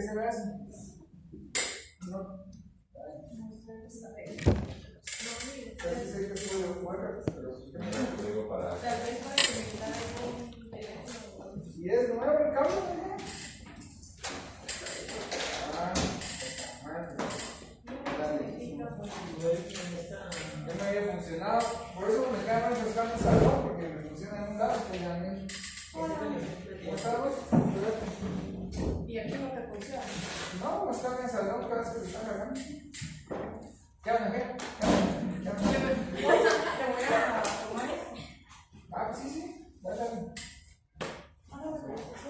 ¿qué se ve así? No. Casi sé que puedo jugar, pero si es nuevo el cambio, ¿no? Ya me había funcionado, por eso me caen más los cambios al salón, porque me funciona en un lado, que ya me. ¿Cómo estamos? ¿Y aquí no te funciona? No, los cambios al salón cada vez que se están agarrando. ¿Qué van a ver? ¿Te voy a tomar esto? Ah, pues sí, dale.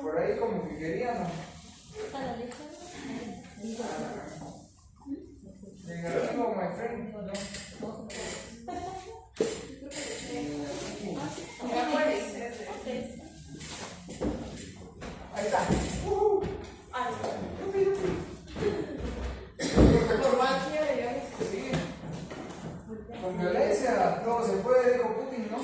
Por ahí como que querían, ¿no? Negativo, my friend. Ahí está. Sí. Con violencia todo se puede, dijo Putin, ¿no?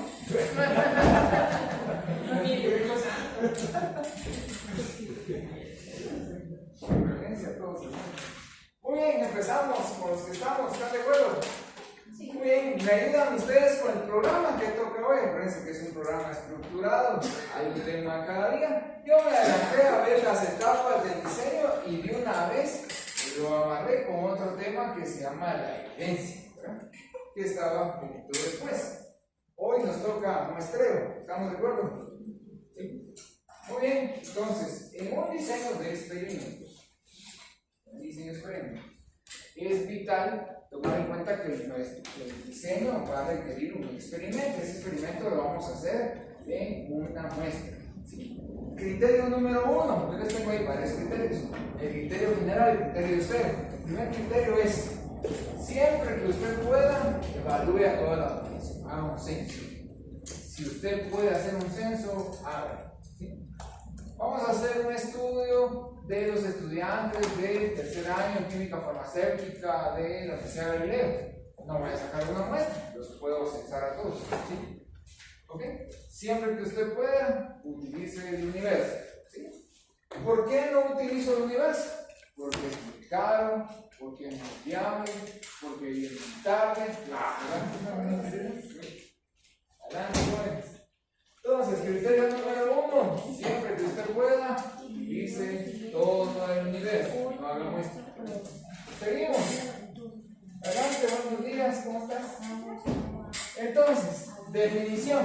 Con violencia todo se puede. Muy bien, empezamos con los que estamos, ¿están de acuerdo? Sí. Muy bien, me ayudan ustedes con el programa que toca hoy. Acuérdense que es un programa estructurado, hay un tema cada día. Yo me adelanté a ver las etapas del diseño y de una vez lo amarré con otro tema que se llama la evidencia, ¿verdad? Que estaba un poquito después. Hoy nos toca muestreo, ¿estamos de acuerdo? ¿Sí? Muy bien, entonces, en un diseño de experimentos, es vital tomar en cuenta que el diseño va a requerir un experimento. Ese experimento lo vamos a hacer en una muestra, ¿sí? Criterio número 1, yo les tengo ahí varios criterios. El criterio general, el criterio cero. El primer criterio es: siempre que usted pueda, evalúe a toda la población, haga un censo. Si usted puede hacer un censo, hágalo, ¿sí? Vamos a hacer un estudio de los estudiantes de tercer año en química farmacéutica de la Universidad de Galileo. No voy a sacar una muestra, los puedo censar a todos, ¿sí? ¿Ok? Siempre que usted pueda, utilice el universo, ¿sí? ¿Por qué no utilizo el universo? Porque es muy caro, porque es muy viable, porque es limitable. Adelante, jóvenes. Entonces, criterio número 1, siempre que usted pueda, utilice todo el universo. No haga muestra. Seguimos. Adelante, buenos días, ¿cómo estás? Entonces, definición.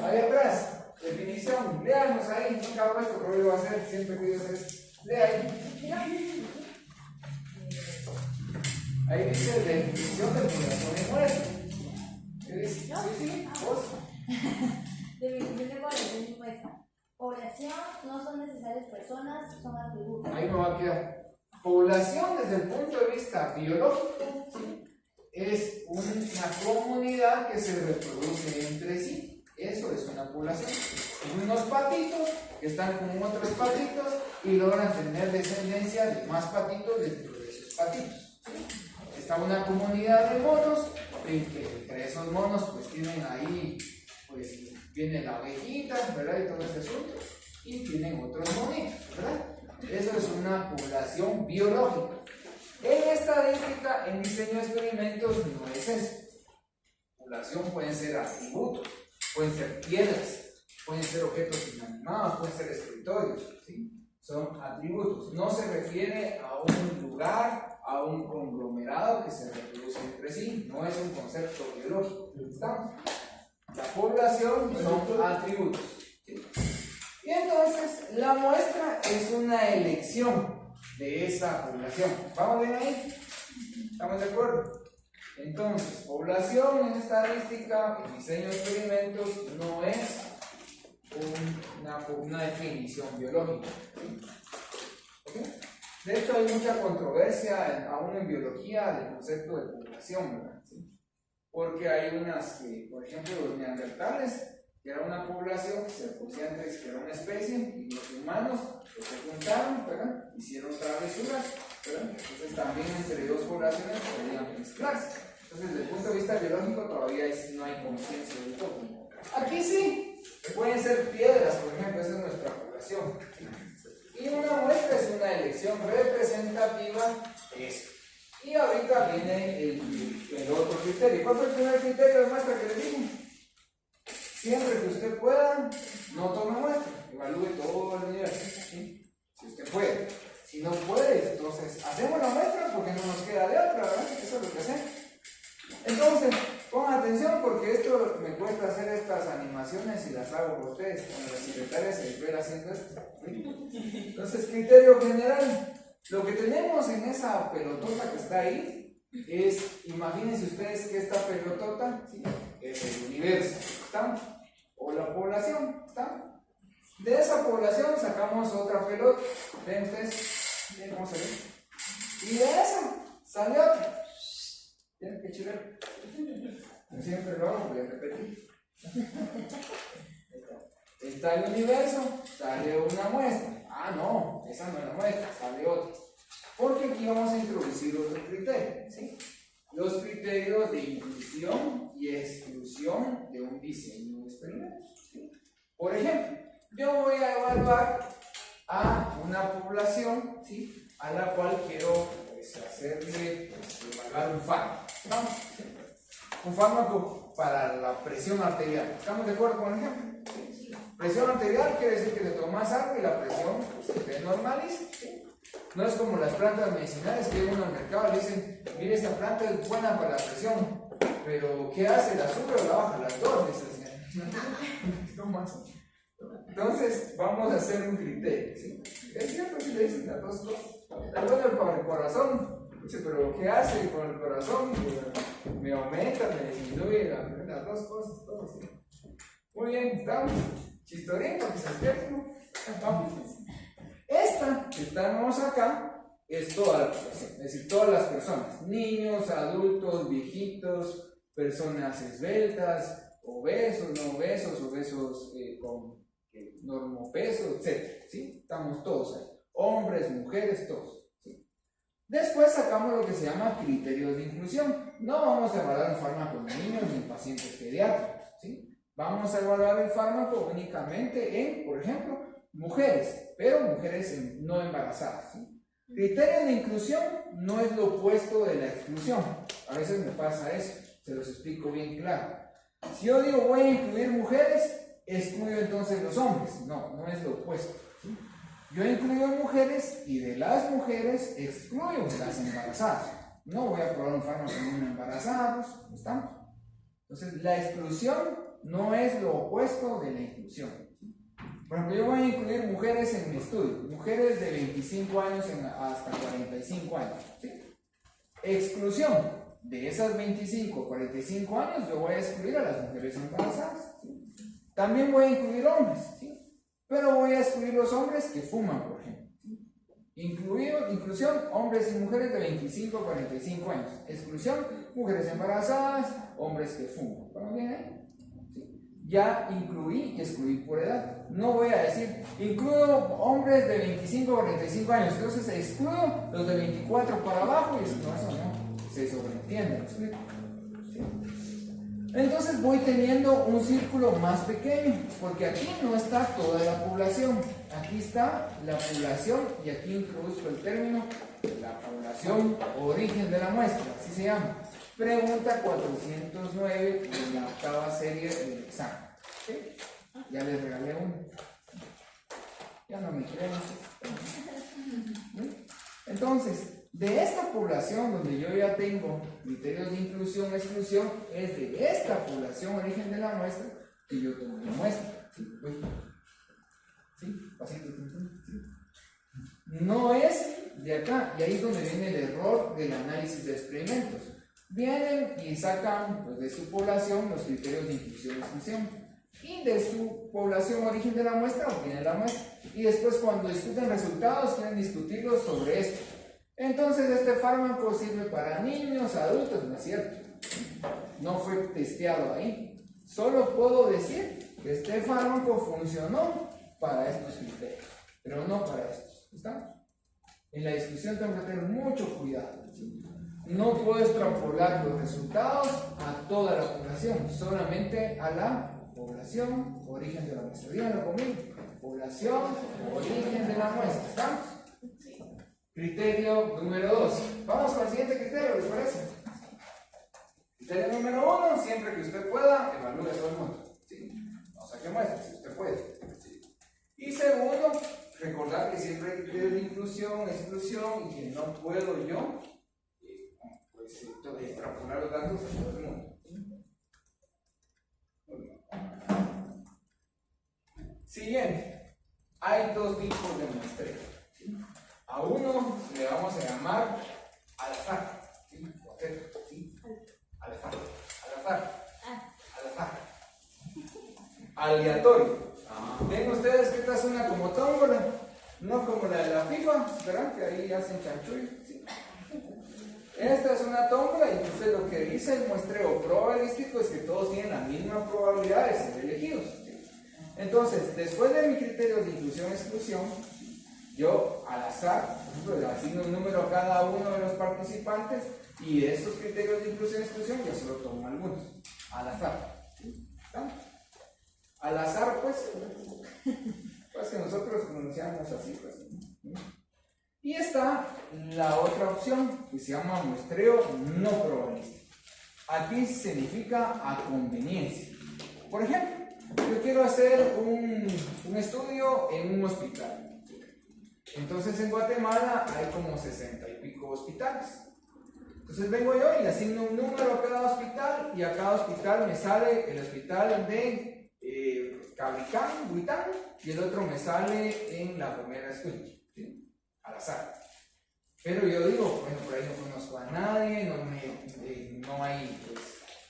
Ahí atrás, definición. Léanos ahí, no acabo esto, pero yo voy a hacer siempre que yo hacer esto. Lea ahí. Ahí dice definición de población en muestra. ¿Qué dice? Sí, vos. Definición de población y muestra. Población no son necesarias personas, son atributos. Ahí me va a quedar. Población desde el punto de vista biológico, ¿sí? Es una comunidad que se reproduce entre sí. Eso es una población. Unos patitos que están con otros patitos y logran tener descendencia de más patitos dentro de esos patitos, ¿sí? Está una comunidad de monos, que entre esos monos pues tienen ahí, pues viene la ovejita, ¿verdad? Y todo ese asunto, y tienen otros monitos, ¿verdad? Eso es una población biológica. En estadística, en diseño de experimentos, no es eso. Población pueden ser atributos, pueden ser piedras, pueden ser objetos inanimados, pueden ser escritorios, ¿sí? Son atributos. No se refiere a un lugar, a un conglomerado que se reproduce entre sí. No es un concepto biológico. ¿Estamos? La población son atributos, ¿sí? Y entonces la muestra es una elección de esa población. ¿Vamos bien ahí? ¿Estamos de acuerdo? Entonces, población en estadística, en diseño de experimentos, no es una definición biológica, ¿sí? ¿Okay? De hecho, hay mucha controversia aún en biología del concepto de población, ¿verdad? ¿Sí? Porque hay unas que, por ejemplo, los neandertales, que era una población que se reproducía antes, que era una especie, y los humanos pues, se juntaron, ¿verdad? Hicieron travesuras, ¿verdad? Entonces también entre dos poblaciones podrían mezclarse. Entonces, desde el punto de vista biológico todavía no hay conciencia del todo. Aquí sí, pueden ser piedras, por ejemplo, esa es nuestra población. Y una muestra es una elección población representativa es. Y ahorita viene el otro criterio. ¿Cuál fue el primer criterio de muestra que le dije? Siempre que usted pueda, no tome muestra, evalúe todo el universo, ¿sí? Si usted puede. Si no puede, entonces hacemos la muestra porque no nos queda de otra, ¿verdad? Eso es lo que hacemos. Entonces, pongan atención porque esto me cuesta hacer estas animaciones y las hago por ustedes. Cuando la secretaria se ve haciendo esto. ¿Sí? Entonces, criterio general. Lo que tenemos en esa pelotota que está ahí es, imagínense ustedes que esta pelotota, ¿sí?, es el universo, ¿estamos? O la población, ¿estamos? De esa población sacamos otra pelota, ven ustedes, ven cómo se ve, y de esa sale otra. ¿Tienen que chivar? Yo siempre lo hago, voy a repetir. Está el universo, sale una muestra. Ah, no, esa no es la muestra, sale otra. Porque aquí vamos a introducir otro criterio, ¿sí? Los criterios de inclusión y exclusión de un diseño de experimentos, ¿sí? Por ejemplo, yo voy a evaluar a una población, ¿sí?, a la cual quiero, pues, hacerle, pues, evaluar un fármaco, ¿estamos? ¿Sí? Un fármaco para la presión arterial. ¿Estamos de acuerdo con el ejemplo? ¿Sí? Presión arterial quiere decir que le tomas algo y la presión, pues, se normaliza, ¿sí? No es como las plantas medicinales que llegan al mercado y le dicen, mire, esta planta es buena para la presión, pero ¿qué hace? ¿La sube o la baja? Las dos, ¿cómo hace? Entonces, vamos a hacer un criterio, ¿sí? Es cierto que le dicen las dos cosas. Es bueno para el corazón, dice, pero ¿qué hace con el corazón? Me aumenta, me disminuye, las dos cosas, todo así. Muy bien, estamos. Chistorín, porque se despierten. Vamos. Esta que estamos acá es toda la población, es decir, todas las personas, niños, adultos, viejitos, personas esbeltas, obesos, no obesos, obesos con normopeso, etc. ¿Sí? Estamos todos ahí, hombres, mujeres, todos. ¿Sí? Después sacamos lo que se llama criterios de inclusión. No vamos a evaluar el fármaco en niños ni en pacientes pediátricos, ¿sí? Vamos a evaluar el fármaco únicamente en, por ejemplo, mujeres, pero mujeres no embarazadas, ¿sí? Criterio de inclusión no es lo opuesto de la exclusión. A veces me pasa eso, se los explico bien claro. Si yo digo voy a incluir mujeres, excluyo entonces los hombres. No, no es lo opuesto, ¿sí? Yo incluyo mujeres y de las mujeres excluyo las embarazadas. No voy a probar un fármaco en embarazados, ¿estamos? Entonces la exclusión no es lo opuesto de la inclusión. Por ejemplo, yo voy a incluir mujeres en mi estudio, mujeres de 25 años hasta 45 años, ¿sí? Exclusión, de esas 25 o 45 años yo voy a excluir a las mujeres embarazadas, ¿sí? También voy a incluir hombres, ¿sí? Pero voy a excluir los hombres que fuman, por ejemplo, ¿sí? Inclusión, hombres y mujeres de 25 a 45 años. Exclusión, mujeres embarazadas, hombres que fuman. ¿Vamos bien ahí? Ya incluí y excluí por edad. No voy a decir, incluyo hombres de 25 a 45 años, entonces excluyo los de 24 para abajo, y eso no, se sobreentiende, ¿me explico? ¿Sí? Entonces voy teniendo un círculo más pequeño, porque aquí no está toda la población, aquí está la población, y aquí introduzco el término, la población origen de la muestra, así se llama. Pregunta 409 de la octava serie del examen. ¿Sí? Ya les regalé uno. Ya no me creen. ¿Sí? Entonces, de esta población donde yo ya tengo criterios de inclusión y exclusión, es de esta población origen de la muestra que yo tomo la muestra. ¿Sí? ¿Sí? Pasito. ¿Sí? No es de acá, y ahí es donde viene el error del análisis de experimentos. Vienen y sacan, pues, de su población los criterios de inclusión y exclusión, y de su población origen de la muestra obtienen la muestra, y después cuando discuten resultados quieren discutirlos sobre esto. Entonces este fármaco sirve para niños, adultos, no es cierto, no fue testeado ahí. Solo puedo decir que este fármaco funcionó para estos criterios, pero no para estos. ¿Estamos? En la discusión tengo que tener mucho cuidado, ¿sí? No puedo extrapolar los resultados a toda la población, solamente a la población origen de la muestra. Díganlo conmigo. Población origen de la muestra. ¿Estamos? Criterio número 2. Vamos con el siguiente criterio, ¿les parece? Criterio número 1, siempre que usted pueda, evalúe a todo el mundo. ¿Sí? No saque muestras, si usted puede. ¿Sí? Y segundo, recordar que siempre hay criterios de inclusión, exclusión, y que no puedo yo, pues, extrapolar los datos a todo el mundo. Siguiente, hay dos tipos de muestreo. ¿Sí? A uno le vamos a llamar al azar. ¿Sí? ¿Sí? Al azar. Al azar. Al azar. Aleatorio. Ven ustedes que esta es una como tómbola, no como la de la FIFA, ¿verdad? Que ahí hacen chanchullo. ¿Sí? Esta es una tómbola y entonces lo que dice el muestreo probabilístico es que todos tienen la misma probabilidad de ser elegidos. ¿Sí? Entonces, después de mi criterio de inclusión-exclusión, yo al azar, por ejemplo, le asigno un número a cada uno de los participantes y de esos criterios de inclusión-exclusión yo solo tomo algunos, al azar. ¿Sí? ¿Está? Al azar, pues que nosotros pronunciamos así, pues. Y está la otra opción que se llama muestreo no probabilístico. Aquí significa a conveniencia. Por ejemplo, yo quiero hacer un estudio en un hospital. Entonces en Guatemala hay como 60 y pico hospitales. Entonces vengo yo y le asigno un número a cada hospital y a cada hospital me sale el hospital de Cablicán, Huitán, y el otro me sale en la Gomera Escuinchi, ¿sí? Al azar. Pero yo digo, bueno, por ahí no conozco a nadie, no hay pues,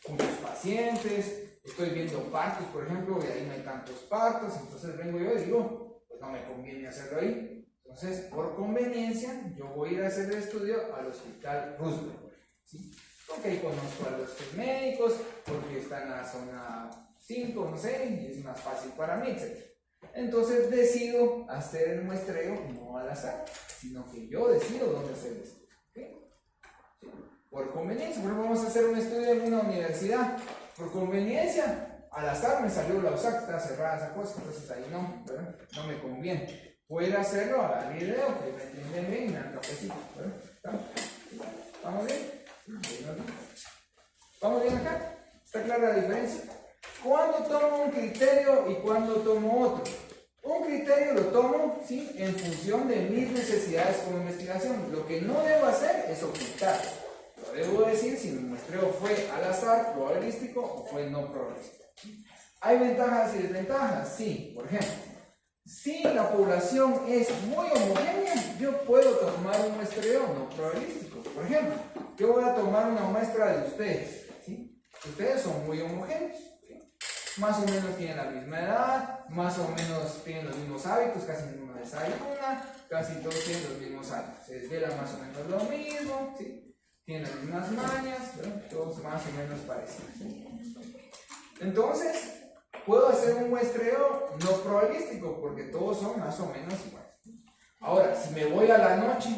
muchos pacientes, estoy viendo partos, por ejemplo, y ahí no hay tantos partos, entonces vengo yo y digo, pues no me conviene hacerlo ahí. Entonces, por conveniencia, yo voy a ir a hacer el estudio al Hospital Roosevelt, ¿sí? Porque ahí conozco a los médicos, porque está en la zona 5, no sé, y es más fácil para mí, etc. Entonces decido hacer el muestreo no al azar, sino que yo decido dónde hacer el estudio. ¿Okay? ¿Sí? Por conveniencia, por ejemplo, vamos a hacer un estudio en una universidad. Por conveniencia, al azar me salió la USAC, está cerrada esa cosa, entonces ahí no, ¿verdad? No me conviene. Puedo hacerlo a video, que me entienden bien, y al cafecito, ¿verdad? ¿Vamos bien? ¿Vamos bien acá? ¿Está clara la diferencia? ¿Cuándo tomo un criterio y cuándo tomo otro? Un criterio lo tomo, ¿sí?, en función de mis necesidades como investigación. Lo que no debo hacer es ocultar. Lo debo decir si mi muestreo fue al azar, probabilístico o fue no probabilístico. ¿Hay ventajas y desventajas? Sí. Por ejemplo, si la población es muy homogénea, yo puedo tomar un muestreo no probabilístico. Por ejemplo, yo voy a tomar una muestra de ustedes. ¿Sí? Ustedes son muy homogéneos. Más o menos tienen la misma edad, más o menos tienen los mismos hábitos, casi ninguno desayuna, casi todos tienen los mismos hábitos, se desvelan más o menos lo mismo, ¿sí? Tienen las mismas mañas, ¿verdad? Todos más o menos parecidos. ¿Sí? Entonces, puedo hacer un muestreo no probabilístico porque todos son más o menos iguales. Ahora, si me voy a la noche,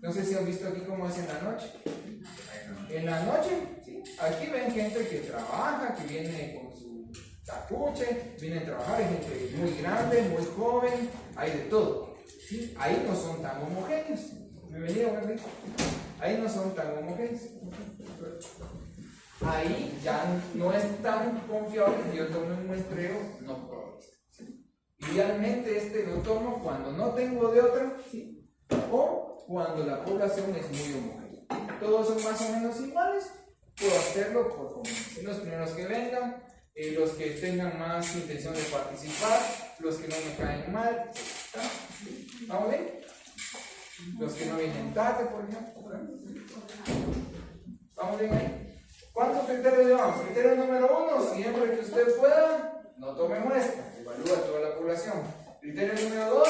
no sé si han visto aquí cómo es en la noche. En la noche, ¿sí? Aquí ven gente que trabaja, que viene con su tacuche, vienen a trabajar, hay gente muy grande, muy joven, hay de todo. ¿Sí? Ahí no son tan homogéneos. Bienvenido, Wendy. Ahí no son tan homogéneos. Ahí ya no es tan confiable que yo tome un muestreo no probabilístico. ¿Sí? Idealmente lo tomo cuando no tengo de otra, ¿sí?, o cuando la población es muy homogénea. Todos son más o menos iguales, puedo hacerlo por conveniencia. Los primeros que vengan, los que tengan más intención de participar, los que no me caen mal, ¿está? ¿Vamos bien? Los que no vienen tarde, por ejemplo. ¿Vamos bien ahí? ¿Cuántos criterios llevamos? Criterio número 1, siempre que usted pueda, no tome muestra, evalúa a toda la población. Criterio número 2,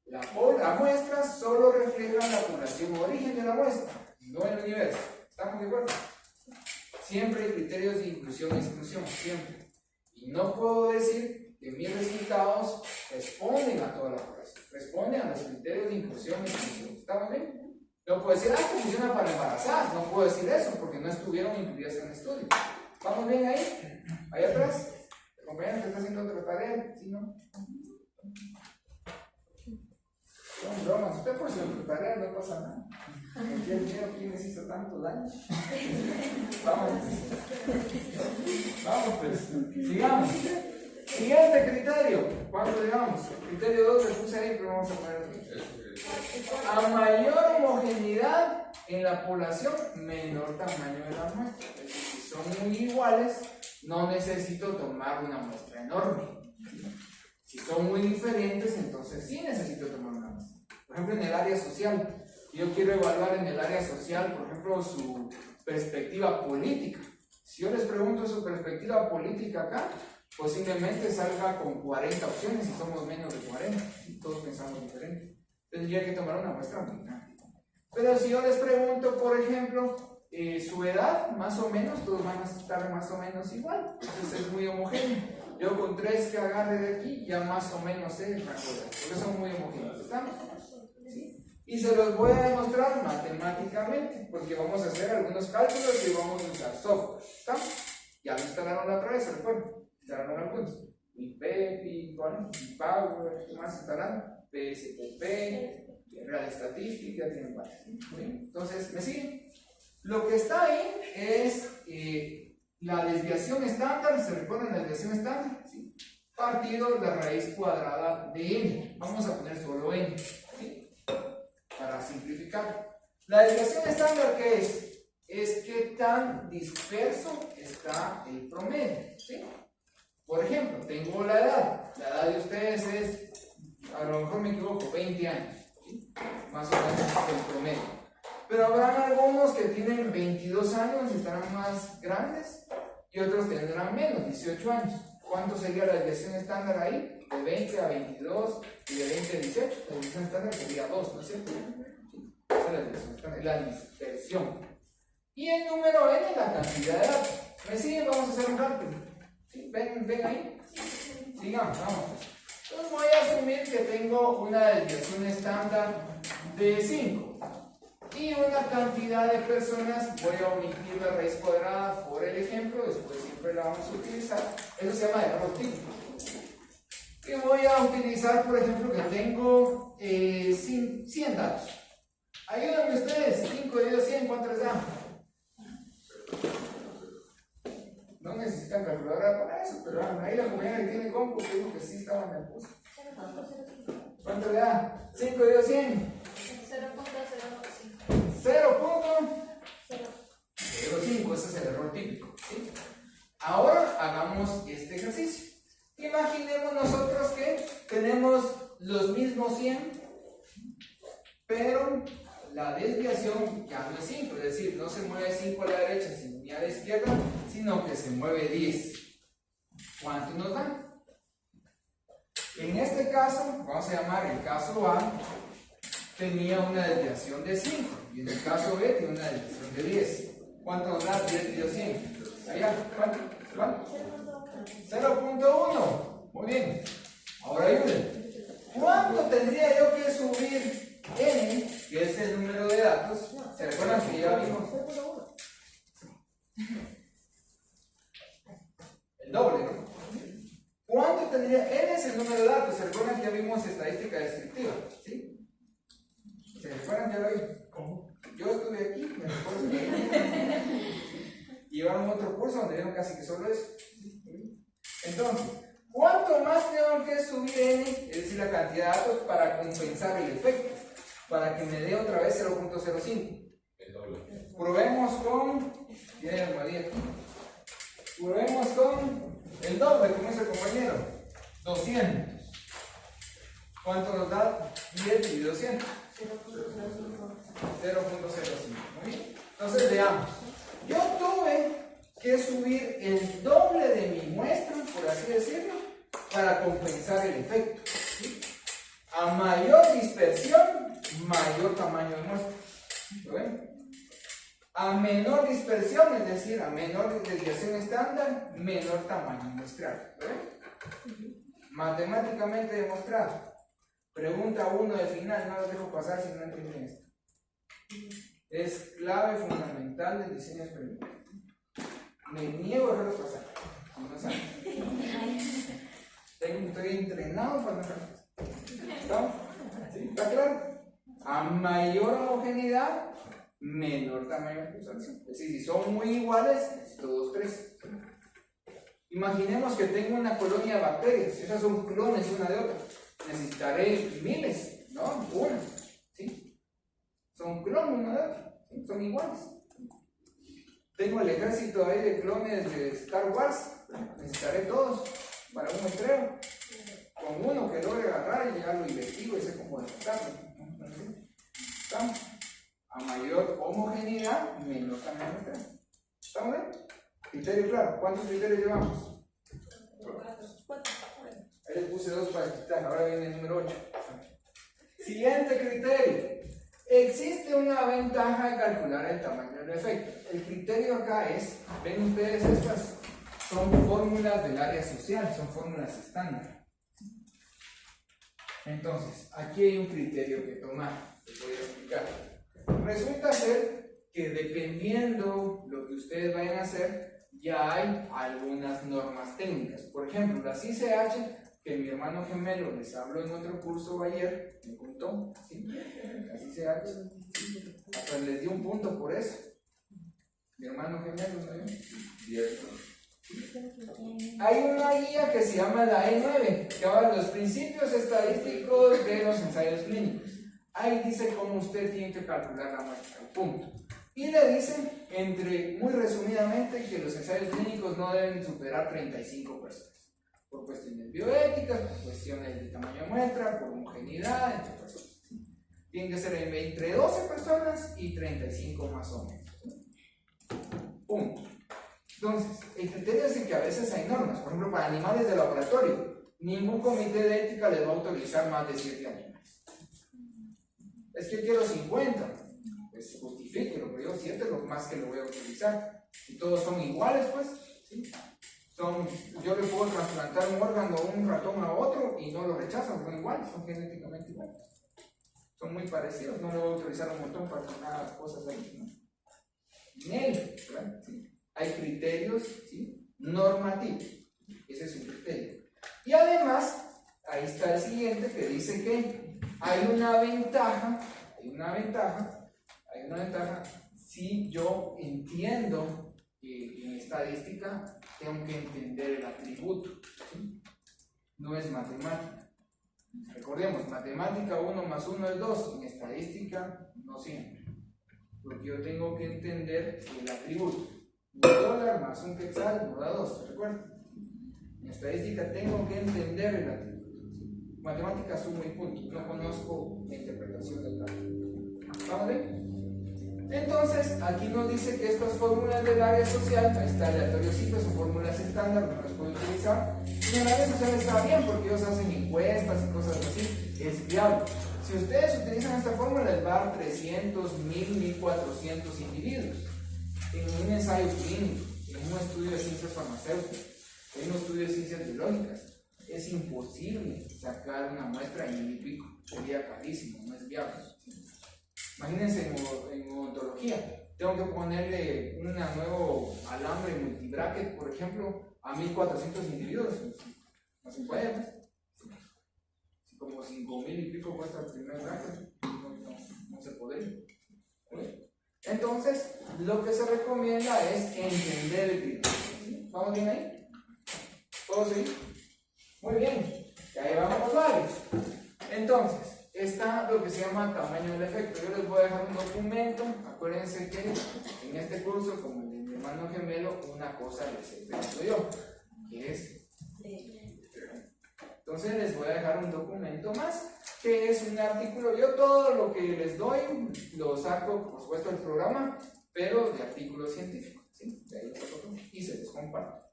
la muestra solo refleja la población origen de la muestra, no el universo. ¿Estamos de acuerdo? Siempre hay criterios de inclusión y exclusión, siempre. Y no puedo decir que mis resultados responden a toda la población, responden a los criterios de inclusión y exclusión. ¿Estamos bien? No puedo decir, que funciona para embarazadas, no puedo decir eso porque no estuvieron incluidas en el estudio. ¿Vamos bien ahí? Ahí atrás, el compañero que está haciendo otra tarea, ¿sí, no? Son bromas, usted por su tarea no pasa nada. Aquí el miedo, ¿quién les hizo tanto daño? Vamos. Vamos pues, sigamos. Siguiente criterio. ¿Cuánto llevamos? Criterio 2 se puse ahí, pero vamos a poner aquí. A mayor homogeneidad en la población, menor tamaño de la muestra. Es decir, si son muy iguales, no necesito tomar una muestra enorme. Si son muy diferentes, entonces sí necesito tomar una muestra. Por ejemplo, en el área social, yo quiero evaluar en el área social, por ejemplo, su perspectiva política. Si yo les pregunto su perspectiva política acá, posiblemente salga con 40 opciones y somos menos de 40. Y todos pensamos diferente. Tendría que tomar una muestra muy grande. Pero si yo les pregunto, por ejemplo, su edad, más o menos, todos van a estar más o menos igual. Entonces es muy homogéneo. Yo con 3 que agarre de aquí, ya más o menos sé el rango de edad. Porque son muy homogéneos. ¿Estamos? ¿Sí? Y se los voy a demostrar matemáticamente, porque vamos a hacer algunos cálculos y vamos a usar software. ¿Estamos? Ya lo instalaron la otra vez, recuerden. Instalaron algunos. Mi Power, ¿qué más instalaron? PSPP, Real Estadística, ya tienen varios. Entonces, ¿me siguen? Lo que está ahí es la desviación estándar. ¿Se recuerdan la desviación estándar? ¿Sí? Partido la raíz cuadrada de n. Vamos a poner solo n, ¿sí? Para simplificar. La desviación estándar, ¿qué es? Es qué tan disperso está el promedio, ¿sí? Por ejemplo, tengo la edad. La edad de ustedes es, a lo mejor me equivoco, 20 años, ¿sí? Más o menos el promedio. Pero habrán algunos que tienen 22 años y estarán más grandes, y otros tendrán menos, 18 años. ¿Cuánto sería la desviación estándar ahí? De 20 a 22 y de 20 a 18. La desviación estándar sería 2, ¿no es cierto? ¿Sí? Esa es la desviación estándar, la dispersión. Y el número n, la cantidad de datos. ¿Me siguen? Vamos a hacer un cálculo. ¿Sí? ¿Ven ahí? Sigamos, vamos. Entonces voy a asumir que tengo una desviación estándar de 5 y una cantidad de personas. Voy a omitir la raíz cuadrada por el ejemplo, después siempre la vamos a utilizar. Eso se llama error típico. Y voy a utilizar, por ejemplo, que tengo 100 datos. Ayúdenme ustedes, 5 dividido 100, ¿cuánto les da? No necesitan calculadora para eso, pero ahí la compañera que tiene compu que dijo que sí estaba en el curso. ¿Cuánto le da? 5 dividido 100. 0.05, ese es el error típico, ¿sí? Ahora hagamos este ejercicio. Imaginemos nosotros que tenemos los mismos 100, pero la desviación ya no es 5, es decir, no se mueve 5 a la derecha ni a la izquierda, sino que se mueve 10. ¿Cuánto nos da? En este caso, vamos a llamar el caso A, tenía una desviación de 5, y en el caso B tiene una desviación de 10. ¿Cuánto nos da 10 dividido 100? Allá, ¿cuánto? 0.1. Muy bien. Ahora ayuden. ¿Cuánto tendría yo que subir n, que es el número de datos? ¿Se recuerdan que ya vimos? El doble, ¿no? ¿Cuánto tendría? N es el número de datos. ¿Se recuerdan que ya vimos estadística descriptiva? ¿Sí? ¿Se recuerdan? Ya lo vimos. ¿Cómo? Yo estuve aquí, me recuerdo. Llevaron otro curso donde vieron casi que solo eso. Entonces, ¿cuánto más tengo que subir n, es decir, la cantidad de datos, para compensar el efecto? Para que me dé otra vez 0.05. El doble. Probemos con. Tiene la María aquí. Probemos con el doble, como dice el compañero. 200. ¿Cuánto nos da 10 dividido 200? 0.05. Muy bien. Entonces veamos. Yo tuve que subir el doble de mi muestra, por así decirlo, para compensar el efecto. ¿Sí? A mayor dispersión, mayor tamaño de muestra. ¿Lo ven? A menor dispersión, es decir, a menor desviación estándar, menor tamaño muestral. ¿Lo ven? Matemáticamente demostrado. Pregunta 1 de final, no los dejo pasar si no entienden esto. Es clave fundamental del diseño experimental. Me niego a dejarlos pasar. Si no saben. Estoy entrenado para no dejarlos pasar. ¿Estamos? ¿Sí? ¿Está claro? A mayor homogeneidad, menor tamaño de pulsación. Es decir, si son muy iguales, necesito 2, 3. Imaginemos que tengo una colonia de bacterias, esas son clones una de otra. Necesitaré miles, ¿no? Una, ¿sí? Son clones una de otra, ¿sí? Son iguales. Tengo el ejército ahí de clones de Star Wars, necesitaré todos para un muestreo. Con uno que logre agarrar y ya lo investigo y sé cómo detectarlo. ¿Estamos? A mayor homogeneidad, menor tamaño de muestreo. ¿Estamos bien? Criterio claro. ¿Cuántos criterios llevamos? 4. Ahí les puse 2 para quitar, ahora viene el número 8. Siguiente criterio. Existe una ventaja de calcular el tamaño del efecto. El criterio acá es, ven ustedes estas, son fórmulas del área social, son fórmulas estándar. Entonces, aquí hay un criterio que tomar, les voy a explicar. Resulta ser que dependiendo lo que ustedes vayan a hacer, ya hay algunas normas técnicas. Por ejemplo, las ICH, que mi hermano gemelo les habló en otro curso ayer, me contó, ¿sí? Las ICH, hasta les di un punto por eso. Mi hermano gemelo, ¿no? Cierto. Hay una guía que se llama la E9, que habla de los principios estadísticos de los ensayos clínicos. Ahí dice cómo usted tiene que calcular la muestra, el punto. Y le dicen, muy resumidamente, que los ensayos clínicos no deben superar 35 personas. Por cuestiones bioéticas, por cuestiones de tamaño de muestra, por homogeneidad, entre personas. Tienen que ser entre 12 personas y 35 más o menos. Punto. Entonces, el criterio es que a veces hay normas. Por ejemplo, para animales de laboratorio, ningún comité de ética les va a autorizar más de 7 animales. Es que quiero 50. Pues justifíquelo, pero yo 7 es lo más que lo voy a utilizar. Si todos son iguales, pues, ¿sí? Yo le puedo trasplantar un órgano o un ratón a otro y no lo rechazan, son iguales, son genéticamente iguales. Son muy parecidos, no le voy a utilizar un montón para tratar cosas ahí, ¿no? ¿Verdad? ¿Sí? Hay criterios, ¿sí? Normativos, ese es un criterio. Y además, ahí está el siguiente que dice que hay una ventaja si yo entiendo que en estadística tengo que entender el atributo, ¿sí? No es matemática. Recordemos, matemática 1 más 1 es 2, en estadística no siempre, porque yo tengo que entender el atributo. Un dólar más un quetzal no da 2, ¿recuerdan? En estadística tengo que entender el atributo, ¿sí? Matemática sumo y punto, no conozco la interpretación del dato. ¿Vamos bien? Entonces, aquí nos dice que estas fórmulas del área social, ahí está aleatorio simple, son fórmulas estándar, no las puedo utilizar. Y en el área social está bien porque ellos hacen encuestas y cosas así, es viable. Si ustedes utilizan esta fórmula, les va a dar 300, 1000, 1400 individuos. En un ensayo clínico, en un estudio de ciencias farmacéuticas, en un estudio de ciencias biológicas, es imposible sacar una muestra en 1000 y pico, sería carísimo, no es viable. Imagínense en odontología, tengo que ponerle un nuevo alambre multibracket, por ejemplo, a 1400 individuos. No se puede, ¿no? Como 5000 y pico cuesta el primer bracket, no se podría. Entonces, lo que se recomienda es entender el criterio. ¿Vamos bien ahí? ¿Puedo seguir? Muy bien, ya llevamos varios. Entonces, está lo que se llama tamaño del efecto. Yo les voy a dejar un documento. Acuérdense que en este curso, como el de mi hermano gemelo, una cosa les he pedido yo, que es. Entonces les voy a dejar un documento más, que es un artículo. Yo todo lo que les doy lo saco, por supuesto, del programa, pero de artículos científicos, ¿sí? De ahí lo saco y se los comparto.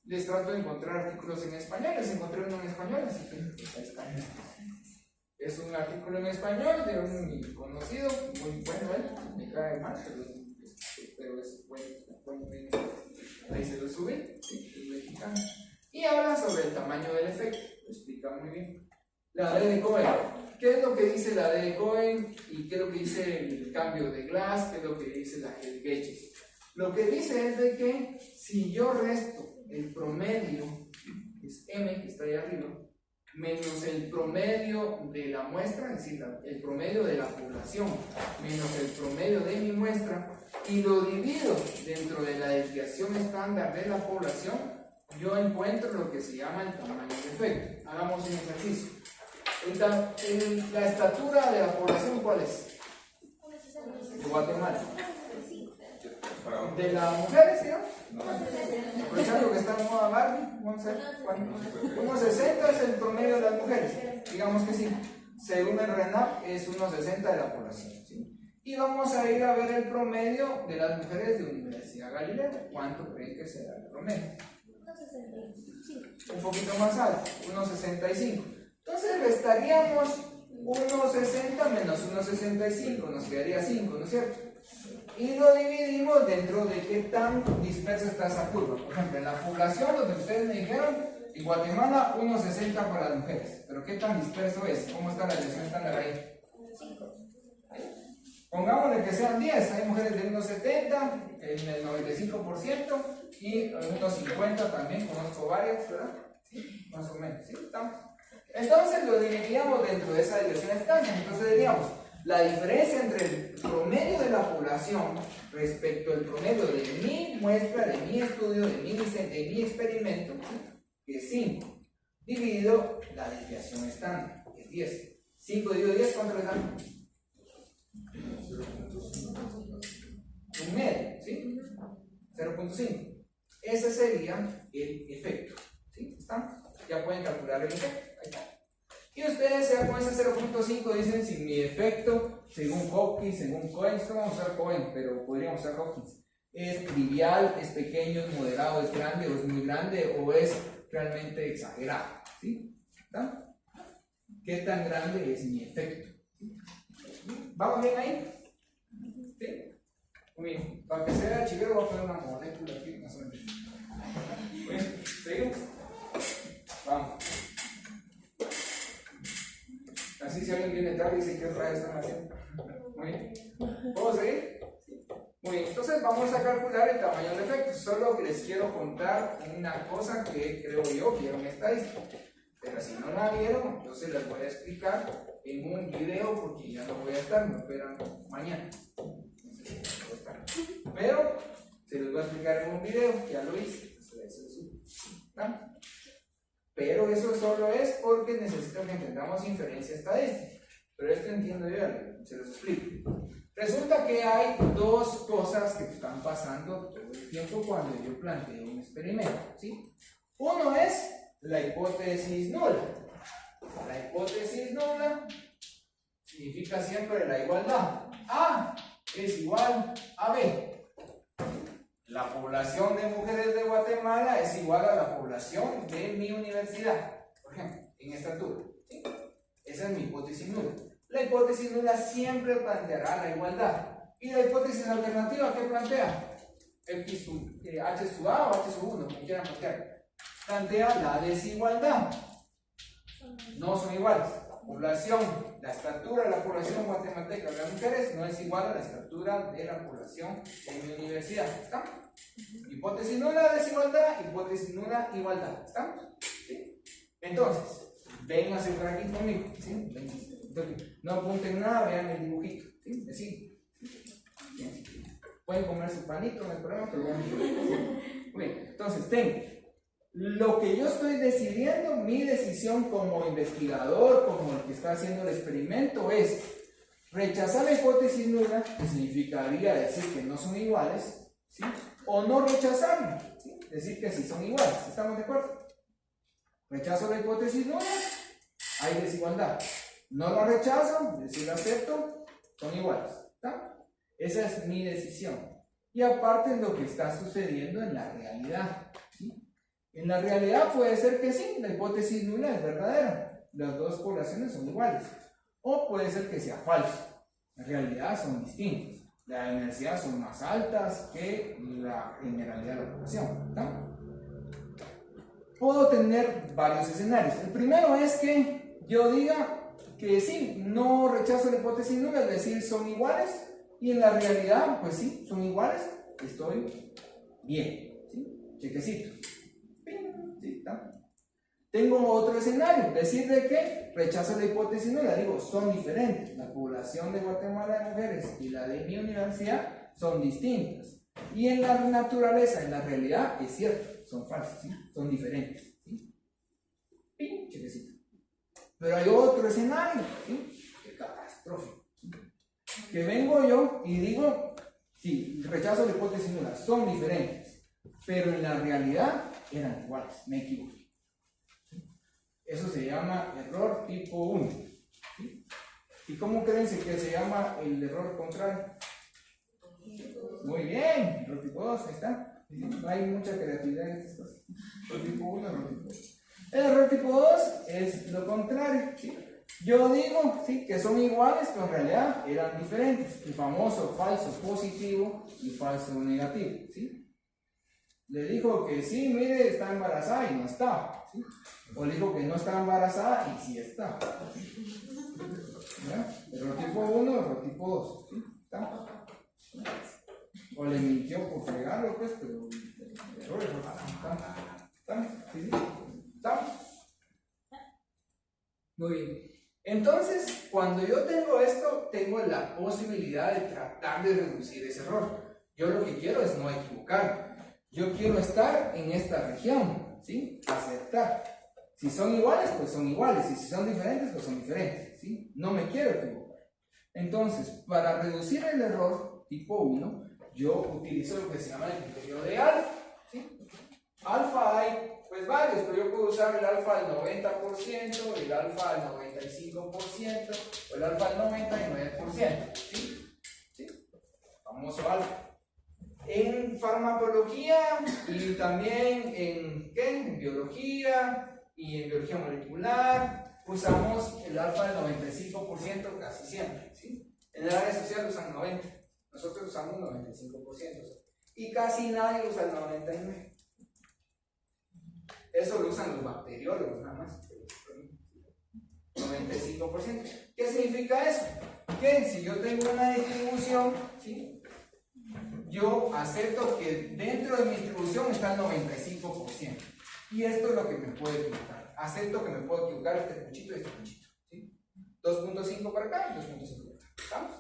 Les trato de encontrar artículos en español, les encontré uno en español, así que ahí está. Es un artículo en español de un conocido, muy bueno él, me cae mal, pero es bueno, ahí se lo subí, ¿sí? Es mexicano. Y habla sobre el tamaño del efecto, lo explica muy bien. La D de Cohen, ¿qué es lo que dice la D de Cohen? ¿Y qué es lo que dice el cambio de Glass? ¿Qué es lo que dice la G de Gauges? Lo que dice es de que si yo resto el promedio, que es M, que está ahí arriba, menos el promedio de la muestra, es decir, el promedio de la población, menos el promedio de mi muestra, y lo divido dentro de la desviación estándar de la población, yo encuentro lo que se llama el tamaño de efecto. Hagamos un ejercicio. La estatura de la población, ¿cuál es? De Guatemala. De las mujeres, ¿sí? Aprovechando que está en moda Barbie, vamos a ver cuánto. 1,60 es el promedio de las mujeres. Digamos que sí. Según el RENAP es 1,60 de la población. ¿Sí? Y vamos a ir a ver el promedio de las mujeres de Universidad Galilea. ¿Cuánto creen que será el promedio? 1,65. Un poquito más alto, 1,65. Entonces restaríamos 1,60 menos 1,65, nos quedaría 5, ¿no es cierto? Y lo dividimos dentro de qué tan dispersa está esa curva. Por ejemplo, en la población donde ustedes me dijeron, en Guatemala 1,60 para las mujeres. Pero qué tan disperso es, ¿cómo está la desviación estándar ahí? Pongámosle que sean 10, hay mujeres de 1,70 en el 95% y 1,50 también, conozco varias, ¿verdad? Sí, más o menos, ¿sí? ¿Estamos? Entonces lo dividiríamos dentro de esa desviación estándar. Entonces diríamos, la diferencia entre el promedio de la población respecto al promedio de mi muestra, de mi estudio, de mi experimento, que es 5, dividido la desviación estándar, que es 10. 5 dividido 10, ¿cuánto les da? Un medio, ¿sí? 0.5. Ese sería el efecto, ¿sí? ¿Estamos? Ya pueden calcular el efecto. Ahí está. Y ustedes ya con ese 0.5 dicen si mi efecto, según Hopkins, según Cohen, esto vamos a usar Cohen, pero podríamos usar Hopkins, es trivial, es pequeño, es moderado, es grande o es muy grande o es realmente exagerado. ¿Sí? ¿Está? ¿Qué tan grande es mi efecto? ¿Vamos bien ahí? ¿Sí? Muy bien. Para que sea chivero voy a poner una molécula aquí, más o menos. Muy bien. ¿Seguimos? Vamos. Así si alguien viene tarde y dice qué rayos están haciendo. Muy bien. ¿Puedo seguir? Muy bien. Entonces vamos a calcular el tamaño del efecto. Solo que les quiero contar una cosa que creo yo vieron estadística. Pero si no la vieron, yo se las voy a explicar en un video porque ya no voy a estar, me esperan mañana. Pero se los voy a explicar en un video, ya lo hice. ¿No? Pero eso solo es porque necesito que entendamos inferencia estadística. Pero esto entiendo yo, se los explico. Resulta que hay dos cosas que están pasando todo el tiempo cuando yo planteo un experimento, ¿sí? Uno es la hipótesis nula. La hipótesis nula significa siempre la igualdad. A es igual a B. La población de mujeres de Guatemala es igual a la población de mi universidad, por ejemplo, en estatura. ¿Sí? Esa es mi hipótesis nula. La hipótesis nula siempre planteará la igualdad. ¿Y la hipótesis alternativa qué plantea? H sub A o H sub 1, como quieran plantear. Plantea la desigualdad. No son iguales. La estatura de la población guatemalteca de las mujeres no es igual a la estatura de la población de mi universidad. ¿Estamos? Hipótesis nula, desigualdad, hipótesis nula, igualdad. ¿Estamos? ¿Sí? Entonces, vénganse por aquí conmigo. ¿Sí? No apunten nada, vean el dibujito. ¿Sí? Así. Bien. Pueden comer su panito, no hay problema, pero vean el dibujito. Muy bien. Entonces, tengo lo que yo estoy decidiendo, mi decisión como investigador, como el que está haciendo el experimento, es rechazar la hipótesis nula, que significaría decir que no son iguales, ¿sí? O no rechazarla, ¿sí? Decir que sí son iguales. ¿Estamos de acuerdo? Rechazo la hipótesis nula, hay desigualdad. No la rechazo, es decir, la acepto, son iguales. ¿Está? Esa es mi decisión. Y aparte es lo que está sucediendo en la realidad. ¿Sí? En la realidad puede ser que sí, la hipótesis nula es verdadera, las dos poblaciones son iguales, o puede ser que sea falso, en realidad son distintos, las universidades son más altas que la generalidad de la población, ¿no? Puedo tener varios escenarios. El primero es que yo diga que sí, no rechazo la hipótesis nula, es decir, son iguales, y en la realidad, pues sí, son iguales, estoy bien, ¿sí? Chequecito. Tengo otro escenario, decir de que rechazo la hipótesis nula, digo, son diferentes. La población de Guatemala de mujeres y la de mi universidad son distintas. Y en la naturaleza, en la realidad, es cierto, son falsas, ¿sí? Son diferentes. ¿Sí? ¡Pim! Chequecito. Pero hay otro escenario, ¿sí? ¡Qué catastrófico! ¿Sí? Que vengo yo y digo, sí, rechazo la hipótesis nula, son diferentes, pero en la realidad eran iguales, me equivoqué. ¿Sí? Eso se llama error tipo 1. ¿Sí? ¿Y cómo creen que se llama el error contrario? Muy bien, error tipo 2, ahí está. No hay mucha creatividad en estas cosas. Error tipo 1, error tipo 2. El error tipo 2 es lo contrario, ¿sí? Yo digo, ¿sí?, que son iguales, pero en realidad eran diferentes. El famoso falso positivo y falso negativo, ¿sí? Le dijo que sí, mire, está embarazada y no está, ¿sí? O le dijo que no está embarazada y sí está. ¿Ya? Error tipo 1, error tipo 2, ¿sí? ¿Está? O le mintió por fregarlo, pues, pero error, ¿está? ¿Sí? ¿Estamos? Muy bien. Entonces, cuando yo tengo esto, tengo la posibilidad de tratar de reducir ese error. Yo lo que quiero es no equivocarme. Yo quiero estar en esta región, ¿sí? Aceptar. Si son iguales, pues son iguales. Y si son diferentes, pues son diferentes, ¿sí? No me quiero equivocar. Entonces, para reducir el error tipo 1, yo utilizo lo que se llama el criterio de alfa, ¿sí? Alfa hay pues varios, pero yo puedo usar el alfa al 90%, el alfa al 95%, o el alfa al 99%, ¿sí? ¿Sí? Famoso alfa. En farmacología y también en biología y en biología molecular usamos el alfa del 95% casi siempre, ¿sí? En el área social usan 90%, nosotros usamos 95%, y casi nadie usa el 99%. Eso lo usan los bacteriólogos nada más. 95%. ¿Qué significa eso? Que si yo tengo una distribución, ¿sí?, yo acepto que dentro de mi distribución está el 95%. Y esto es lo que me puede equivocar. Acepto que me puedo equivocar este puchito y este puchito, ¿sí? 2.5 para acá y 2.5 para acá. ¿Estamos?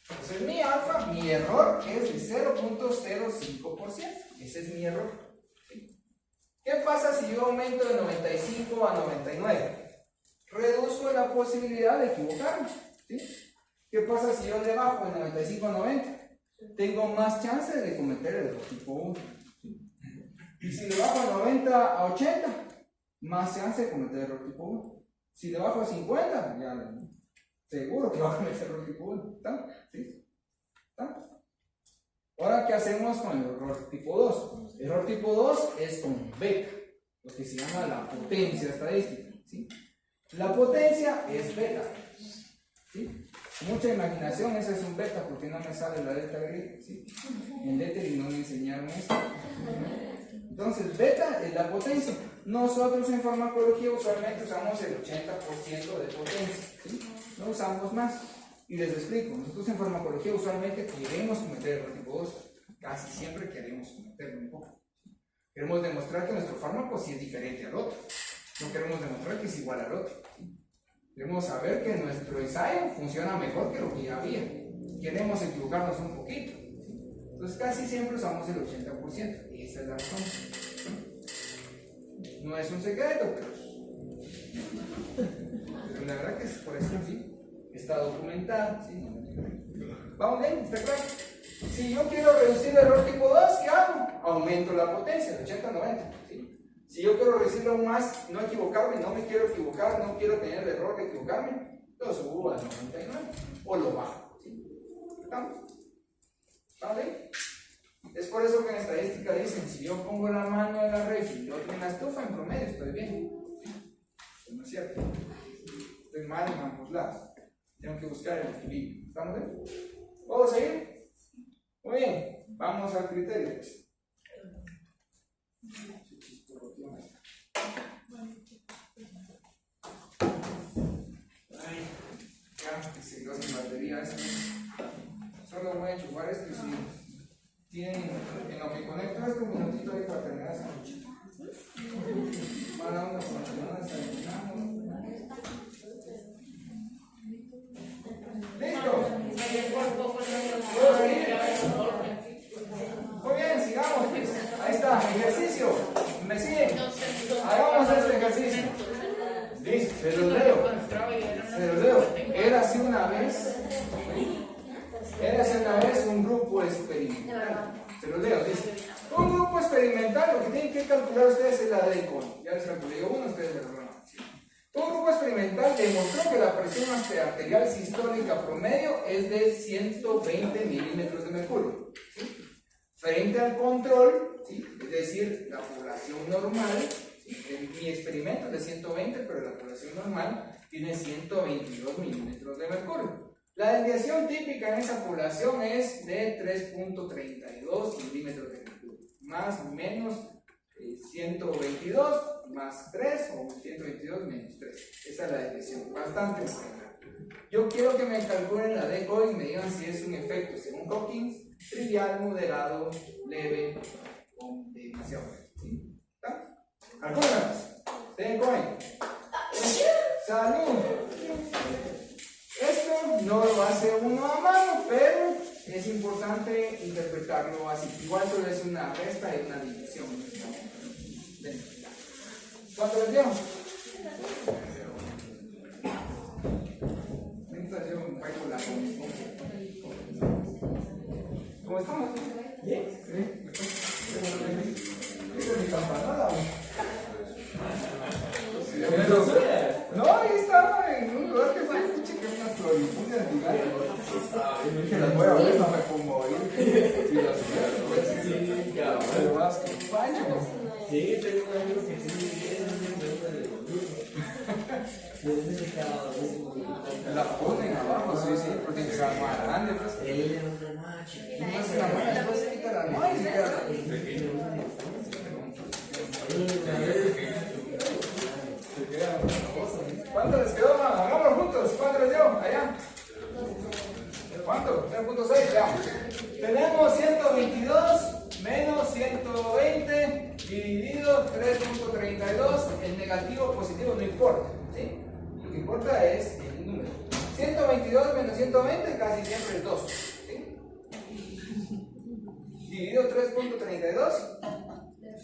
Entonces mi alfa, mi error es de 0.05%. Ese es mi error. ¿Qué pasa si yo aumento de 95 a 99? Reduzco la posibilidad de equivocarme, ¿sí? ¿Qué pasa si yo le bajo de 95 a 90? Tengo más chances de cometer el error tipo 1. ¿Sí? Y si le bajo de 90 a 80, más chance de cometer el error tipo 1. Si le bajo a 50, ya seguro que va a cometer el error tipo 1. ¿Está? ¿Sí? ¿Está? Ahora, ¿qué hacemos con el error tipo 2? El error tipo 2 es con beta, lo que se llama la potencia estadística, ¿sí? La potencia es beta, ¿sí? Mucha imaginación, ese es un beta, porque no me sale la delta griega, ¿sí? En lettering no me enseñaron eso. Entonces, beta es la potencia. Nosotros en farmacología usualmente usamos el 80% de potencia, ¿sí? No usamos más. Y les explico, nosotros en farmacología usualmente queremos cometer error tipo 2, casi siempre queremos cometerlo un poco. Queremos demostrar que nuestro fármaco sí es diferente al otro, no queremos demostrar que es igual al otro. Queremos saber que nuestro ensayo funciona mejor que lo que ya había, queremos equivocarnos un poquito. Entonces casi siempre usamos el 80%, y esa es la razón. No es un secreto, pero la verdad que es por eso sí. Está documentado, ¿sí? Vamos bien, ¿está claro? Si yo quiero reducir el error tipo 2, ¿qué hago? Aumento la potencia, de 80 a 90, ¿sí? Si yo quiero reducirlo aún más, no equivocarme, no me quiero equivocar, no quiero tener el error de equivocarme, lo subo a 99 o lo bajo, ¿sí? ¿Estamos? ¿Vale? Es por eso que en estadística dicen, si yo pongo la mano en la refri y otro en la estufa, en promedio estoy bien. No es cierto. Estoy mal en ambos lados. Tengo que buscar el equilibrio. ¿Estamos bien? ¿Puedo seguir? Muy bien. Vamos al criterio. Ay, ya, que se quedó sin batería. Solo voy a enchufar esto y si tienen en lo que conecto esto un minutito ahí para terminar esa noche. Mala onda, porque no desayunamos. ¿Listo? Muy bien, sigamos. Ahí está, ejercicio. ¿Me siguen? Hagamos este ejercicio. Listo, se los leo. Érase una vez un grupo experimental. Se los leo, dice. Un grupo experimental, lo que tienen que calcular ustedes es la D con. Ya les calculé uno, ustedes me lo van a decir. Un grupo experimental demostró que la presión arterial sistólica promedio es de 120 milímetros de mercurio. ¿Sí? Frente al control, ¿sí? Es decir, la población normal, ¿sí? Mi experimento es de 120, pero la población normal tiene 122 milímetros de mercurio. La desviación típica en esa población es de 3.32 milímetros de mercurio, más o menos 122 más 3 o 122 menos 3. Esa es la desviación, bastante buena. Yo quiero que me calculen la DECO y me digan si es un efecto según Hawkins, trivial, moderado, leve o demasiado. ¿Sí? Calcúlanos. DECO. Salud. Esto no lo hace uno a mano, pero es importante interpretarlo así. Igual solo es una resta y una división. ¿Cuánto les dio? ¿Cómo estamos? ¿Bien? Sí. ¿Esa es mi campanada? No, ahí estaba en un lugar que fue, escuché que es una floripundia gigante. Que las voy a ver, no me puedo morir. Sí, las voy a ver. Sí, cabrón. Pero vas con Pancho. Sí, tengo un amigo que sí, la ponen abajo, sí, sí, porque es algo más grande. Ella no es más chiquita. No es la buena, después se quita la noche. ¿Cuánto les quedó, mano? Hagámoslo juntos. ¿Cuánto les dio? Allá. ¿Cuánto? 3.6, veamos. Tenemos 122 menos 120 dividido 3.32. El negativo positivo no importa, ¿sí? Lo que importa es el número. 122 menos 120 casi siempre es 2, ¿sí? Dividido 3.32.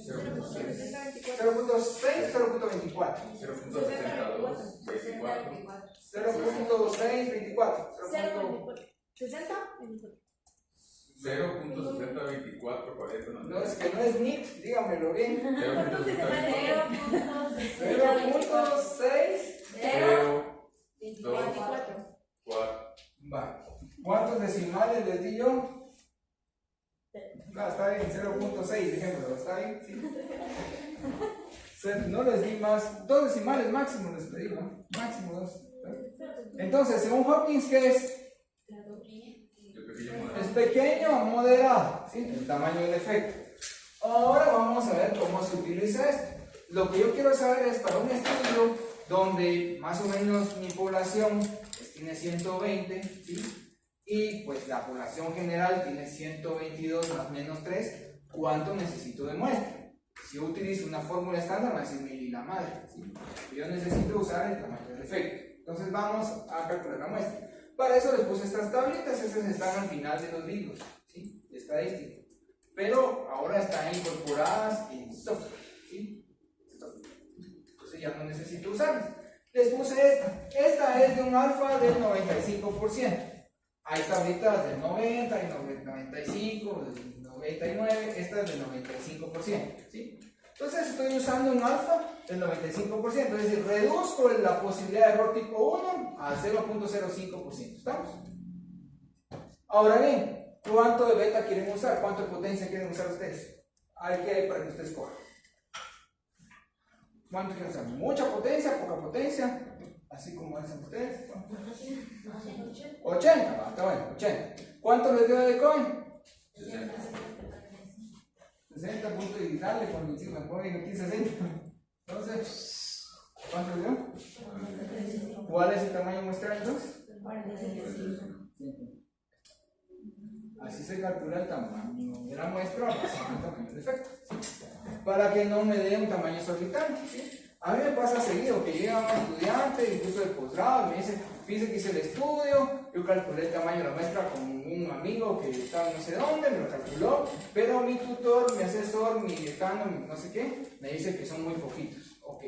0.6, 0.24. 0.624. 0.6024, 40. No, es que no es NIT, dígamelo bien. 0.624. Va. ¿Cuántos decimales les di yo? No, está bien, 0.6, dejémoslo, ¿está bien? Sí. No les di más, 2 decimales máximo les pedí, ¿no? Máximo 2. Entonces, según Hawkins, ¿qué es? Es pequeño o moderado, ¿sí? El tamaño del efecto. Ahora vamos a ver cómo se utiliza esto. Lo que yo quiero saber es para un estudio donde más o menos mi población tiene 120, ¿sí? Y pues la población general tiene 122 más menos 3, ¿cuánto necesito de muestra? Si yo utilizo una fórmula estándar, me va a decir 1000 y la madre, ¿sí? Yo necesito usar el tamaño del efecto. Entonces vamos a calcular la muestra. Para eso les puse estas tablitas, estas están al final de los libros, ¿sí? De estadística. Pero ahora están incorporadas en software, ¿sí? Entonces ya no necesito usarlas. Les puse esta. Esta es de un alfa del 95%. Hay tablitas del 90, y 95, del 99, esta es del 95%, ¿sí? Entonces estoy usando un alfa del 95%, es decir, reduzco la posibilidad de error tipo 1 a 0.05%, ¿estamos? Ahora bien, ¿cuánto de beta quieren usar? ¿Cuánto de potencia quieren usar ustedes? Hay que para que ustedes cojan. ¿Cuánto quieren usar? ¿Mucha potencia? ¿Poca potencia? Así como dicen ustedes. 80, está bueno, 80. ¿Cuánto les dio de coin? 60 puntos y dale con encima, pongan aquí 60. Entonces, ¿cuánto les dio? ¿Cuál es el tamaño muestral entonces? 45. Así se calcula el tamaño de la muestra basado en el tamaño del efecto. para que no me dé un tamaño exorbitante, ¿sí? A mí me pasa seguido que llega un estudiante, incluso de posgrado, y me dice, fíjese que hice el estudio, yo calculé el tamaño de la muestra con un amigo que estaba no sé dónde, me lo calculó, pero mi tutor, mi asesor, mi decano, no sé qué, me dice que son muy poquitos. Ok,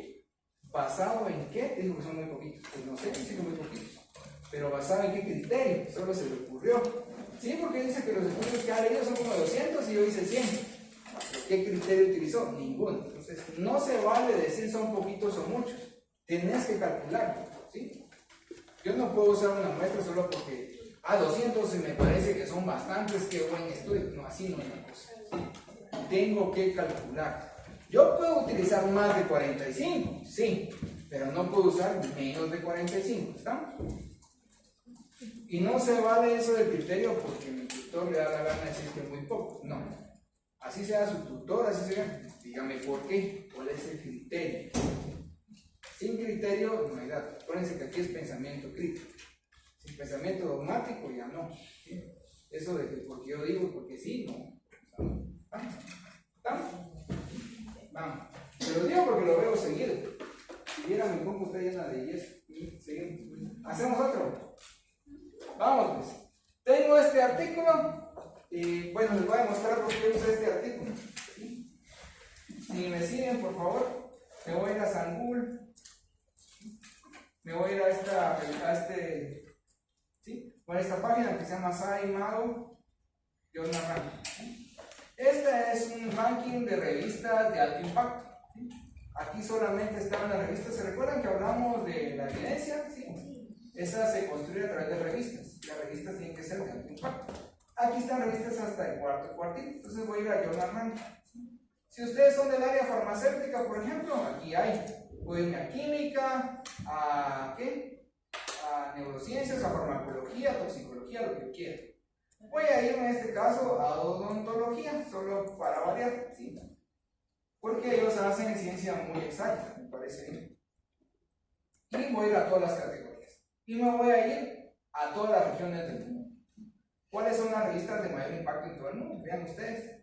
¿basado en qué? Te digo que son muy poquitos. Pues no sé, dice que muy poquitos. Pero ¿basado en qué criterio? Solo se le ocurrió. Sí, porque dice que los estudios que ha leído son como 200 y yo hice 100. ¿Qué criterio utilizó? Ninguno. Entonces, no se vale decir son poquitos o muchos. Tenés que calcularlo, ¿sí? Yo no puedo usar una muestra solo porque 200 me parece que son bastantes, qué buen estudio. No, así no es la cosa. ¿Sí? Tengo que calcular. Yo puedo utilizar más de 45, sí, pero no puedo usar menos de 45, ¿estamos? Y no se vale eso del criterio porque mi tutor le da la gana de decir que muy poco. No. Así sea su tutor, así sea. Dígame por qué, cuál es el criterio. Sin criterio no hay datos. Acuérdense que aquí es pensamiento crítico. Sin pensamiento dogmático ya no. ¿Sí? Eso de que porque yo digo y porque sí, no. ¿Vamos? ¿Estamos? Vamos. Se lo digo porque lo veo seguido. Si vieran mi compu está llena de yeso. Seguimos. Hacemos otro. Vamos pues. Tengo este artículo y bueno, les voy a mostrar por qué usé este artículo. ¿Sí? Si me siguen, por favor, me voy a ir a Sangul. Me voy a ir a esta página que se llama SciMago. Esta es un ranking de revistas de alto impacto. ¿Sí? Aquí solamente están las revistas. ¿Se recuerdan que hablamos de la evidencia? ¿Sí? Esa se construye a través de revistas. Las revistas tienen que ser de alto impacto. Aquí están revistas hasta el cuartito. Entonces voy a ir a Journal Ranking. ¿Sí? Si ustedes son del área farmacéutica, por ejemplo, aquí hay. Pueden ir a química, a neurociencias, a farmacología, toxicología, lo que quieran. Voy a ir en este caso a odontología, solo para variar, ¿sí? Porque ellos hacen ciencia muy exacta, me parece bien. Y voy a ir a todas las categorías. Y me voy a ir a todas las regiones del mundo. ¿Cuáles son las revistas de mayor impacto en todo el mundo? Vean ustedes.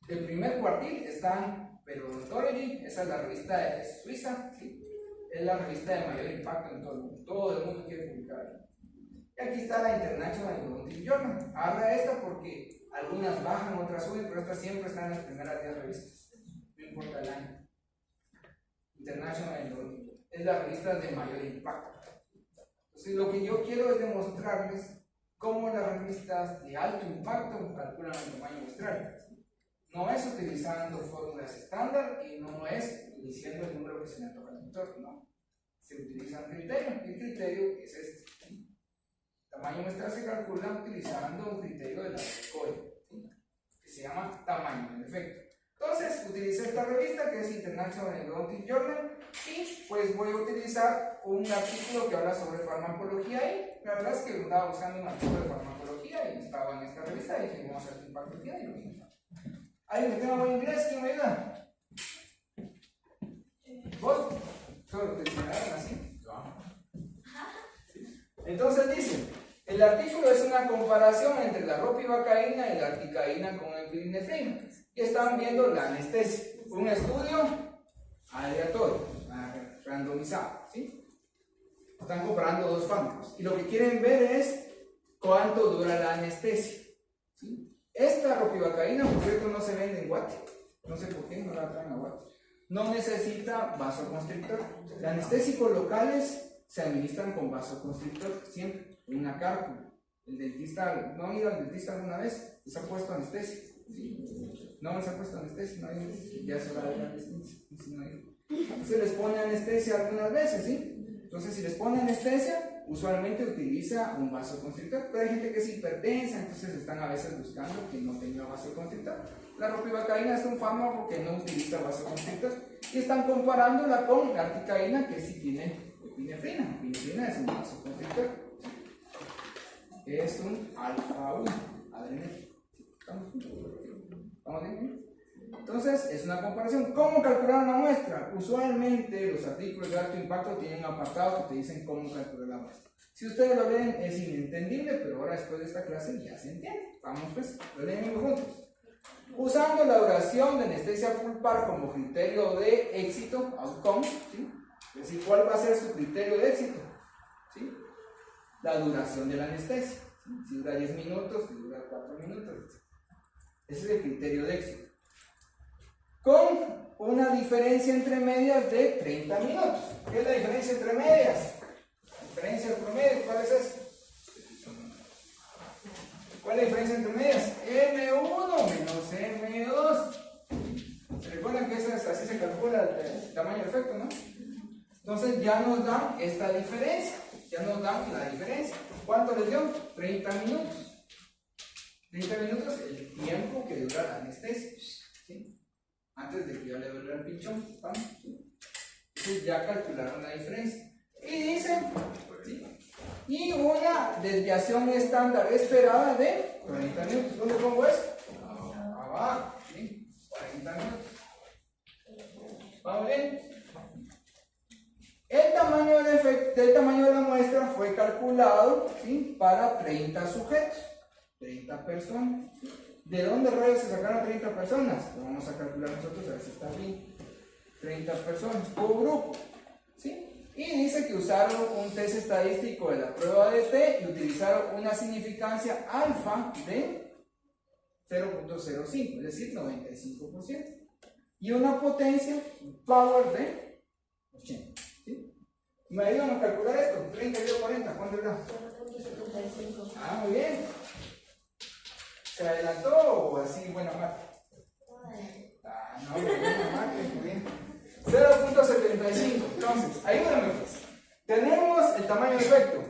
El primer cuartil está Periodontology, esa es la revista de Suiza, ¿sí? Es la revista de mayor impacto en todo el mundo. Todo el mundo quiere publicar. Y aquí está la International Endodontic Journal. Habla esta porque algunas bajan, otras suben, pero estas siempre están en las primeras 10 revistas. No importa el año. International Endodontic Journal. Es la revista de mayor impacto. Entonces, lo que yo quiero es demostrarles cómo las revistas de alto impacto calculan el tamaño muestral. No es utilizando fórmulas estándar y no es diciendo el número que se le toca al tutor, no. Se utiliza un criterio. ¿Qué criterio es este? Tamaño muestral se calcula utilizando un criterio de la COE, ¿sí? Que se llama tamaño en efecto. Entonces, utilicé esta revista que es International Endodontic Journal y pues voy a utilizar un artículo que habla sobre farmacología y la verdad es que andaba buscando un artículo de farmacología y estaba en esta revista y dije, vamos a hacer impacto y lo mismo. ¿Alguien que tenga buen inglés? ¿Quién me ayuda? ¿Vos? ¿Solo te enseñaron así? Entonces dice, el artículo es una comparación entre la ropivacaína y la articaína con el epinefrina. Y están viendo la anestesia. Un estudio aleatorio, randomizado, ¿sí? Están comparando dos fármacos. Y lo que quieren ver es cuánto dura la anestesia, ¿sí? Esta ropivacaína, por cierto, no se vende en Guate. No sé por qué no la traen a Guate. No necesita vasoconstrictor. Los anestésicos locales se administran con vasoconstrictor siempre, en una cárcula. El dentista, ¿no han ido al dentista alguna vez? ¿Les ha puesto anestesia? ¿Sí? ¿No les ha puesto anestesia? ¿No hay? Ya se va a dar anestesia. Se les pone anestesia algunas veces, ¿sí? Entonces, si les pone anestesia, usualmente utiliza un vasoconstrictor, pero hay gente que es hipertensa, entonces están a veces buscando que no tenga vasoconstrictor. La ropivacaína es un fármaco que no utiliza vasoconstrictor y están comparándola con la articaína que sí tiene epinefrina. Epinefrina es un vasoconstrictor. Es un alfa 1 adrenal. ¿Estamos bien? Entonces, es una comparación. ¿Cómo calcular una muestra? Usualmente los artículos de alto impacto tienen apartados que te dicen cómo calcular la muestra. Si ustedes lo leen es inentendible, pero ahora después de esta clase ya se entiende. Vamos pues, lo leen juntos. Usando la duración de anestesia pulpar como criterio de éxito, outcome, ¿sí? Es decir, ¿cuál va a ser su criterio de éxito? ¿Sí? La duración de la anestesia, ¿sí? Si dura 10 minutos, si dura 4 minutos, etc. Ese es el criterio de éxito. Con una diferencia entre medias de 30 minutos. ¿Qué es la diferencia entre medias? La diferencia entre medias, ¿cuál es esa? ¿Cuál es la diferencia entre medias? M1 menos M2. ¿Se recuerdan que así se calcula el tamaño del efecto, no? Entonces ya nos dan esta diferencia. Ya nos dan la diferencia. ¿Cuánto les dio? 30 minutos. 30 minutos el tiempo que dura la anestesia. ¿Sí? Antes de que ya le duele el pinchón. ¿Sí? Entonces ya calcularon la diferencia. Y dicen, ¿sí? Y una desviación estándar esperada de 40 minutos. ¿Dónde pongo eso? Abajo, ¿sí? 40 minutos. ¿Vamos bien? El tamaño de la muestra fue calculado, ¿sí? Para 30 sujetos, 30 personas. ¿De dónde rayos se sacaron 30 personas? Lo vamos a calcular nosotros a ver si está bien. 30 personas por grupo, ¿sí? Y dice que usaron un test estadístico de la prueba de T y utilizaron una significancia alfa de 0.05, es decir, 95%. Y una potencia, power de 80. ¿Sí? ¿Me ayudan a calcular esto? 30 y 40, ¿cuánto era? 0.75. Ah, muy bien. ¿Se adelantó o así buena marca? Ah, no, buena marca, muy bien. 0.75. Entonces, ayúdame pues. Tenemos el tamaño de efecto.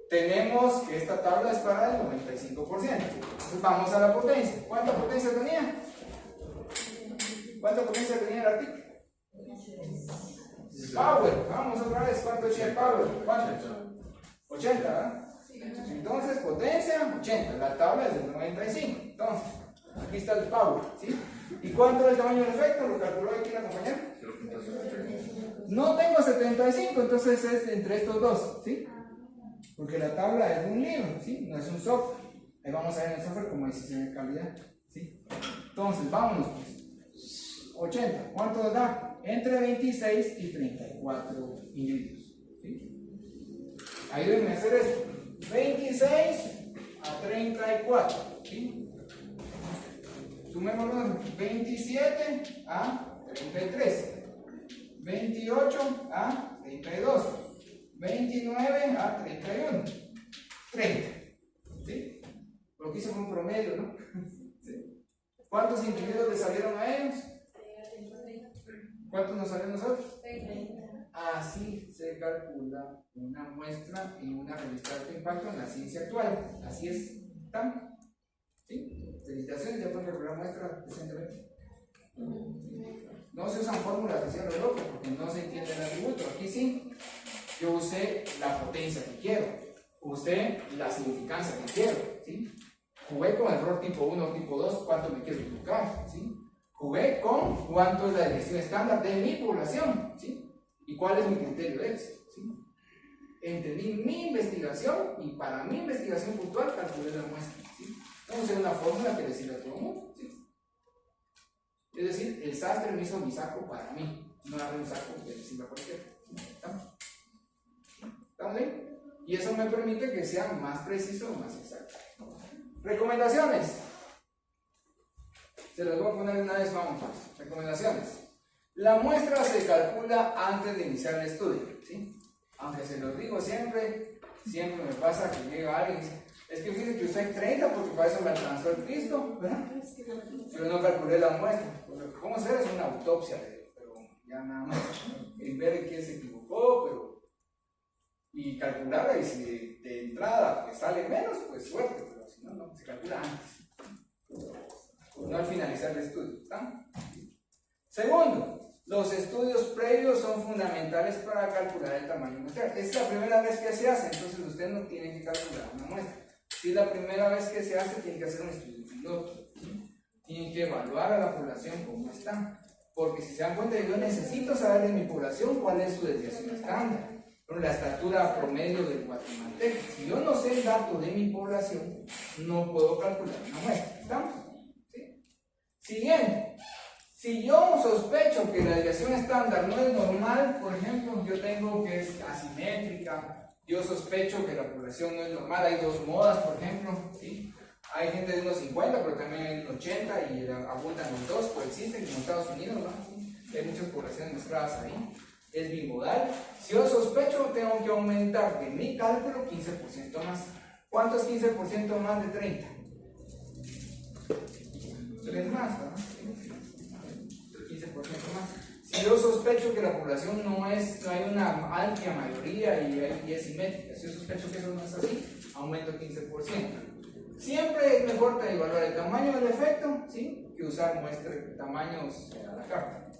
Tenemos que esta tabla es para el 95%. Entonces vamos a la potencia. ¿Cuánta potencia tenía? ¿Cuánta potencia tenía el artículo? Power. Vamos otra vez. ¿Cuánto es el power? ¿Cuánto? 80, ¿verdad? Entonces, potencia 80. La tabla es del 95. Entonces, aquí está el power, ¿sí? ¿Y cuánto es el tamaño del efecto? ¿Lo calculó aquí la compañera? No tengo 75, entonces es entre estos dos, ¿sí? Porque la tabla es de un libro, ¿sí? No es un software. Ahí vamos a ver en el software como decisión de calidad, ¿sí? Entonces, vámonos pues. 80, ¿cuánto da? Entre 26 y 34 individuos, ¿sí? Ayúdenme a hacer esto. 26 a 34, ¿sí? Sumémoslo, 27 a 33, 28 a 32, 29 a 31, 30. ¿Sí? Lo que hice fue un promedio, ¿no? ¿Sí? ¿Cuántos individuos le salieron a ellos? ¿Cuántos nos salen a nosotros? 30. Así se calcula una muestra en una revista de alto impacto en la ciencia actual. Así es. ¿Están? ¿Sí? Felicitaciones, ya pueden calcular muestras decentemente. No se usan fórmulas de cierre loco porque no se entiende el atributo. Aquí sí. Yo usé la potencia que quiero. Usé la significancia que quiero. ¿Sí? Jugué con el error tipo 1 o tipo 2, cuánto me quiero equivocar. ¿Sí? Jugué con cuánto es la desviación estándar de mi población. ¿Sí? ¿Y cuál es mi criterio de éxito? ¿Sí? Entendí mi investigación y para mi investigación puntual calculé la muestra. ¿Sí? Vamos a una fórmula que le sirve a todo el mundo. ¿Sí? Es decir, el sastre me hizo mi saco para mí, no agarré un saco que le sirva a cualquiera. ¿Estamos bien? Y eso me permite que sea más preciso, más exacto. Recomendaciones. Se las voy a poner una vez, vamos. Recomendaciones. La muestra se calcula antes de iniciar el estudio, ¿sí? Aunque se los digo siempre me pasa que llega alguien y dice, es que fíjese que usted 30 porque para eso me alcanzó el pisto, ¿verdad? Pero no calculé la muestra. ¿Cómo hacer? Es una autopsia, pero ya nada más. Y ver en quién se equivocó, pero... Y calcularla, y si de entrada pues, sale menos, pues suerte, pero si no, no, se calcula antes. No al finalizar el estudio, ¿está? Segundo, los estudios previos son fundamentales para calcular el tamaño muestral. Es la primera vez que se hace, entonces usted no tiene que calcular una muestra. Si es la primera vez que se hace, tiene que hacer un estudio piloto. ¿Sí? Tiene que evaluar a la población cómo está. Porque si se dan cuenta, yo necesito saber de mi población cuál es su desviación estándar. La estatura promedio del guatemalteco. Si yo no sé el dato de mi población, no puedo calcular una muestra. ¿Estamos? ¿Sí? Siguiente. Si yo sospecho que la desviación estándar no es normal, por ejemplo, yo tengo que es asimétrica, yo sospecho que la población no es normal, hay dos modas, por ejemplo, ¿sí? Hay gente de unos 50, pero también hay unos 80 y abundan los dos, coexisten como en Estados Unidos, ¿no? ¿Sí? Hay muchas poblaciones mezcladas ahí. Es bimodal. Si yo sospecho, tengo que aumentar de mi cálculo 15% más. ¿Cuánto es 15% más de 30? 3 más, ¿no? 15% más. Si yo sospecho que la población no hay una amplia mayoría y es simétrica, si yo sospecho que eso no es así, aumento 15%. Siempre es mejor evaluar el tamaño del efecto, ¿sí?, que usar tamaños a la carta.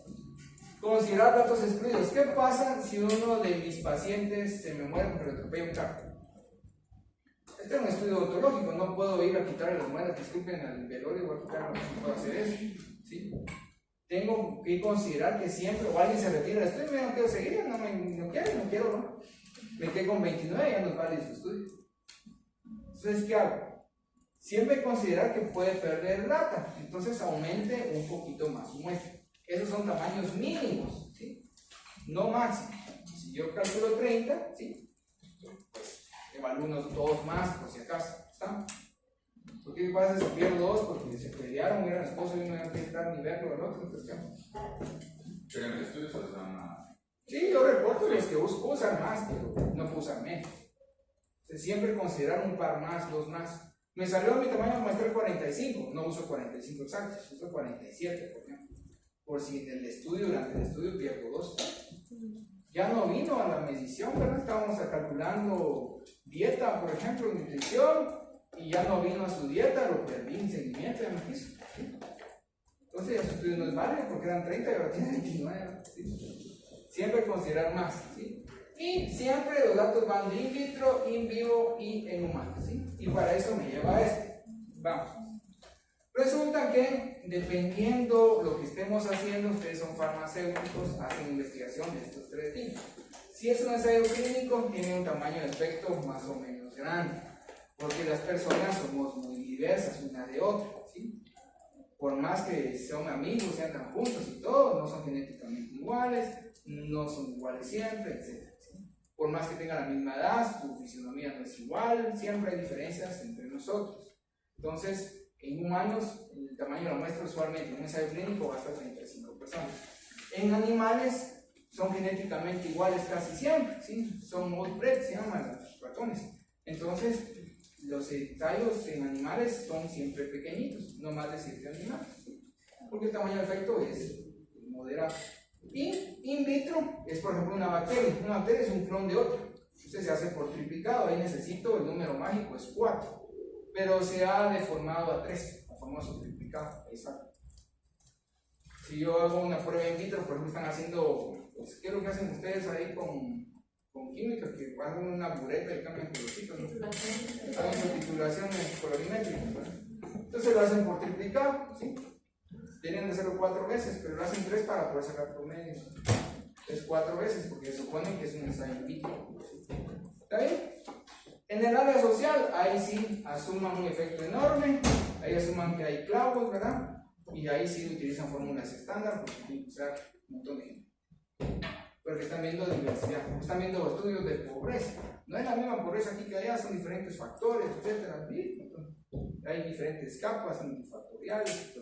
Considerar datos excluidos. ¿Qué pasa si uno de mis pacientes se me muere porque le atropella un carro? Este es un estudio odontológico, no puedo ir a quitarle las muelas, disculpen al velorio, voy a quitarlo, no puedo hacer eso, ¿sí? Tengo que considerar que siempre, o alguien se retira del estudio, no quiero seguir, no quiero, ¿no? Me quedé con 29, ya nos vale su estudio. Entonces, ¿qué hago? Siempre considerar que puede perder data, entonces aumente un poquito más su muestra. Esos son tamaños mínimos, ¿sí?, no máximos. Si yo calculo 30, ¿sí?, pues evalúo unos 2 más por si acaso, ¿está? Porque ¿qué pasa si pierdo 2 porque se pelearon, eran esposos y uno no quiere estar ni verlo al otro? Entonces, ¿qué? Pero en el estudio se les da más. Sí, yo reporto los que busco usar más, pero no puedo usar menos. Entonces, siempre considerar un par más, 2 más. Me salió mi tamaño muestral 45, no uso 45 exactos, uso 47, por ejemplo. Por si en el estudio, durante el estudio pierdo 2. Ya no vino a la medición, ¿verdad? Estábamos calculando dieta, por ejemplo, nutrición, y ya no vino a su dieta, lo perdí en seguimiento, ya me quiso, ¿sí? Entonces ya su estudio no es válido porque eran 30 y ahora tiene 29, ¿sí? Siempre considerar más, ¿sí? Y siempre los datos van de in vitro, in vivo y en humanos, ¿sí? Y para eso me lleva a esto. Vamos. Resulta que dependiendo lo que estemos haciendo, ustedes son farmacéuticos, hacen investigación de estos 3 tipos. Si es un ensayo clínico, tiene un tamaño de efecto más o menos grande, porque las personas somos muy diversas una de otra, ¿sí? Por más que son amigos, se andan juntos y todo, no son genéticamente iguales, no son iguales siempre, etc. ¿sí? Por más que tengan la misma edad, su fisionomía no es igual, siempre hay diferencias entre nosotros. Entonces, en humanos, el tamaño de la muestra usualmente en un ensayo clínico va hasta 35 personas. En animales son genéticamente iguales casi siempre, ¿sí? Son outbred, se llaman los ratones. Entonces, los ensayos en animales son siempre pequeñitos, no más de 7 animales, ¿sí? Porque el tamaño de efecto es moderado. Y in vitro es, por ejemplo, una bacteria. Una bacteria es un clon de otra. Entonces se hace por triplicado, ahí necesito, el número mágico es 4. Pero se ha deformado a 3, a famoso triplicado, ahí está. Si yo hago una prueba in vitro, por ejemplo, están haciendo, pues, ¿qué es lo que hacen ustedes ahí con química? Que hacen una bureta y cambian colorcitos, ¿no? Hacen titulaciones colorimétricas, ¿no? Entonces lo hacen por triplicado, ¿sí? Tienen de hacerlo 4 veces, pero lo hacen 3 para poder sacar promedio. Es 4 veces porque se supone que es un ensayo in vitro. ¿Está bien? En el área social, ahí sí asuman un efecto enorme, ahí asuman que hay clavos, ¿verdad? Y ahí sí utilizan fórmulas estándar porque tienen que usar un montón de gente. Porque están viendo diversidad, están viendo estudios de pobreza. No es la misma pobreza aquí que allá, son diferentes factores, etc. Hay diferentes capas multifactoriales,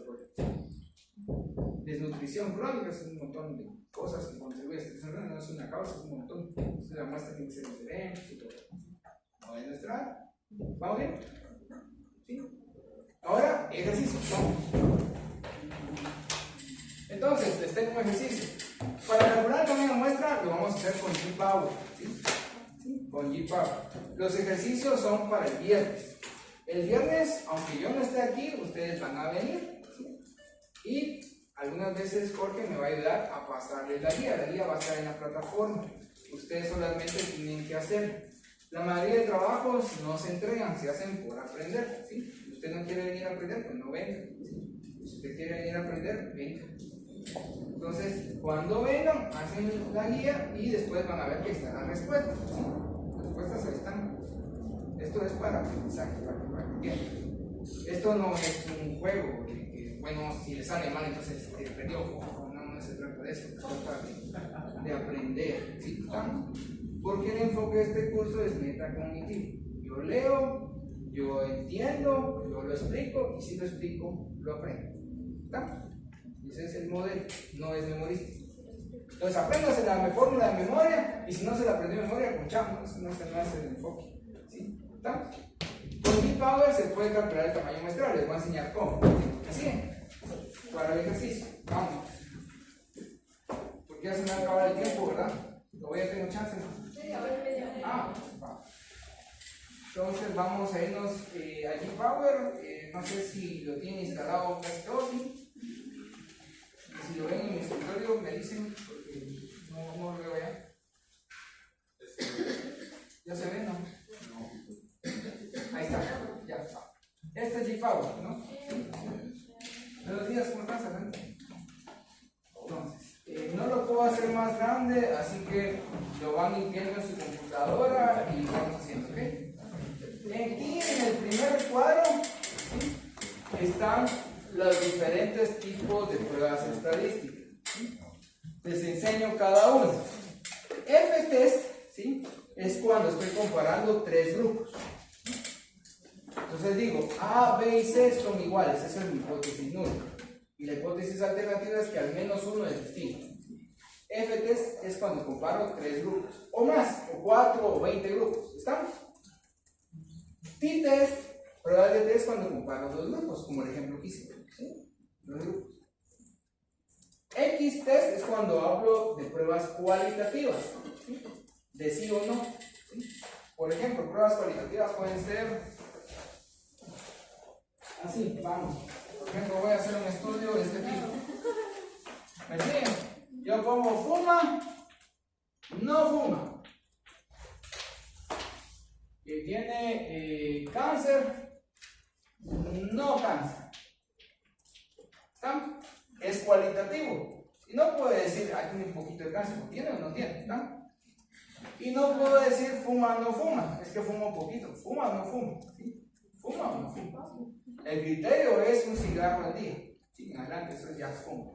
desnutrición crónica, es un montón de cosas que contribuyen a esta situación, no es una causa, es un montón. Entonces la muestra tiene que ser diferente y todo. ¿No es nuestra? ¿Vamos bien? ¿Sí? Ahora, ejercicio. Vamos. Entonces, les tengo un ejercicio. Para calcular el tamaño de la muestra, lo vamos a hacer con G-Power. ¿Sí? ¿Sí? Con G-Power. Los ejercicios son para el viernes. El viernes, aunque yo no esté aquí, ustedes van a venir. ¿Sí? Y algunas veces Jorge me va a ayudar a pasarles la guía. La guía va a estar en la plataforma. Ustedes solamente tienen que hacerlo. La mayoría de trabajos no se entregan, se hacen por aprender, ¿sí? Si usted no quiere venir a aprender, pues no venga, ¿sí? Si usted quiere venir a aprender, venga. Entonces, cuando vengan, hacen la guía y después van a ver que están las respuestas, ¿sí? Las respuestas ahí están. Esto es para aprendizaje, para que practiquen. Esto no es un juego que bueno, si le sale mal, entonces perdió. No se trata de eso, se trata de aprender. ¿Sí? Porque el enfoque de este curso es metacognitivo. Yo leo, yo entiendo, yo lo explico, y si lo explico, lo aprendo. ¿Está? Ese es el modelo, no es memorístico. Entonces, apréndase la fórmula de memoria, y si no se la aprendió de memoria, conchamos, no se me hace el enfoque. ¿Sí? ¿Está? Con G-Power se puede calcular el tamaño muestral, les voy a enseñar cómo. Así, para el ejercicio. Vamos. Porque ya se me acaba el tiempo, ¿verdad? Todavía tengo chance. Ah, va. Entonces vamos a irnos a G-Power. No sé si lo tienen instalado casi todo, ¿sí? Y si lo ven en mi escritorio, me dicen, porque no lo veo ya. ¿Ya se ve, no? Ahí está, ya está. Este es G-Power, ¿no? Buenos días, ¿cómo estás, Fernando? Entonces, no lo puedo hacer más grande, así que lo van limpiando en su computadora y vamos haciendo, ¿ok? Aquí en el primer cuadro, ¿sí?, están los diferentes tipos de pruebas estadísticas. ¿Sí? Les enseño cada uno. F-test, ¿sí?, es cuando estoy comparando tres grupos. Entonces digo, A, B y C son iguales, esa es mi hipótesis nula. Y la hipótesis alternativa es que al menos uno es distinto. F-test es cuando comparo tres grupos, o más, o 4 o 20 grupos. ¿Estamos? T-test, pruebas de test cuando comparo dos grupos, como el ejemplo que hice. ¿Sí? Dos grupos. X-test es cuando hablo de pruebas cualitativas, ¿sí?, de sí o no. ¿Sí? Por ejemplo, pruebas cualitativas pueden ser así, vamos. Por ejemplo, voy a hacer un estudio de este tipo. ¿Me siguen? Yo pongo fuma, no fuma. Que tiene cáncer, no cáncer. ¿Están? Es cualitativo. Y no puedo decir, tiene un poquito de cáncer, ¿tiene o no tiene? ¿Están? Y no puedo decir fuma o no fuma, es que fuma un poquito, fuma o no fuma. ¿Sí? ¿Fuma o no fuma? El criterio es un cigarro al día. ¿Sí? En adelante, eso ya es fuma.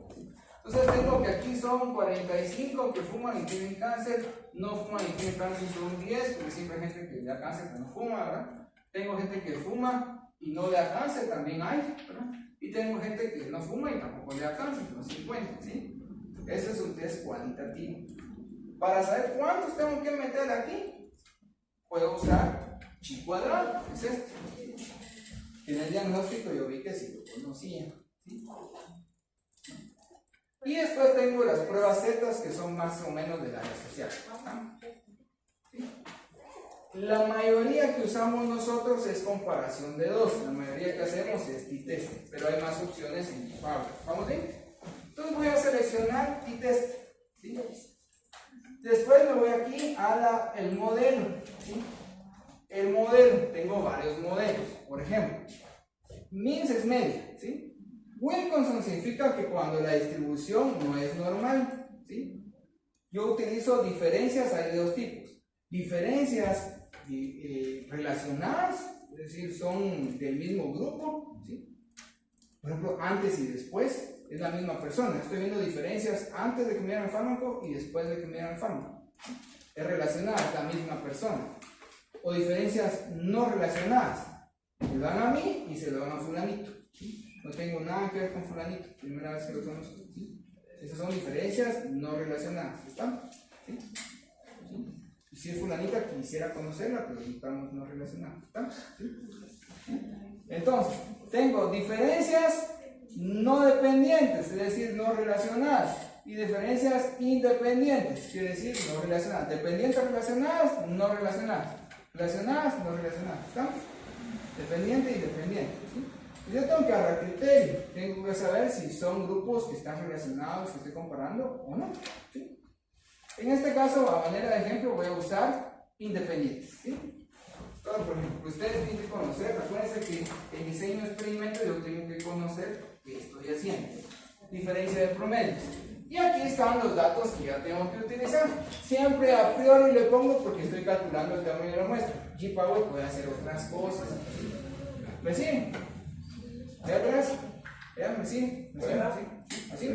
Entonces tengo que aquí son 45 que fuman y tienen cáncer, no fuman y tienen cáncer son 10, porque siempre hay gente que le da cáncer que no fuma, ¿verdad? Tengo gente que fuma y no le da cáncer, también hay, ¿verdad? Y tengo gente que no fuma y tampoco le da cáncer, que no 50, ¿sí? Ese es un test cualitativo. Para saber cuántos tengo que meter aquí, puedo usar chi cuadrado, es este. En el diagnóstico yo vi que sí lo conocía, ¿sí? Y después tengo las pruebas Z, que son más o menos del área social. ¿Sí? La mayoría que usamos nosotros es comparación de dos. La mayoría que hacemos es t-test, pero hay más opciones en G-Power. ¿Vamos bien? Entonces voy a seleccionar t-test. ¿Sí? Después me voy aquí a el modelo. ¿Sí? El modelo, tengo varios modelos. Por ejemplo, MINS es media. ¿Sí? Wilkinson significa que cuando la distribución no es normal, ¿sí? Yo utilizo diferencias, hay de dos tipos. Diferencias relacionadas, es decir, son del mismo grupo, ¿sí? Por ejemplo, antes y después es la misma persona. Estoy viendo diferencias antes de que me dieran el fármaco y después de que me dieran el fármaco. Es relacionada, es la misma persona. O diferencias no relacionadas. Me lo dan a mí y se lo dan a fulanito. ¿Sí? No tengo nada que ver con fulanito, primera vez que lo conozco. ¿Sí? Esas son diferencias no relacionadas. ¿Están? ¿Sí? ¿Sí? Y si es fulanita, quisiera conocerla, pero estamos no relacionados. ¿Están? ¿Sí? Entonces, tengo diferencias no dependientes, es decir, no relacionadas, y diferencias independientes, quiere decir no relacionadas. Dependientes relacionadas, no relacionadas. Relacionadas, no relacionadas. ¿Estamos? Dependiente y independiente. ¿Sí? Yo tengo que agarrar criterio, tengo que saber si son grupos que están relacionados, que estoy comparando o no. ¿Sí? En este caso, a manera de ejemplo, voy a usar independientes. ¿Sí? Entonces, por ejemplo, ustedes tienen que conocer, acuérdense que en diseño de experimento yo tengo que conocer qué estoy haciendo. Diferencia de promedios. Y aquí están los datos que ya tengo que utilizar. Siempre a priori le pongo porque estoy calculando el tamaño de la muestra. G-Power puede hacer otras cosas. ¿Me siguen? ¿De atrás? Vean, así. Así.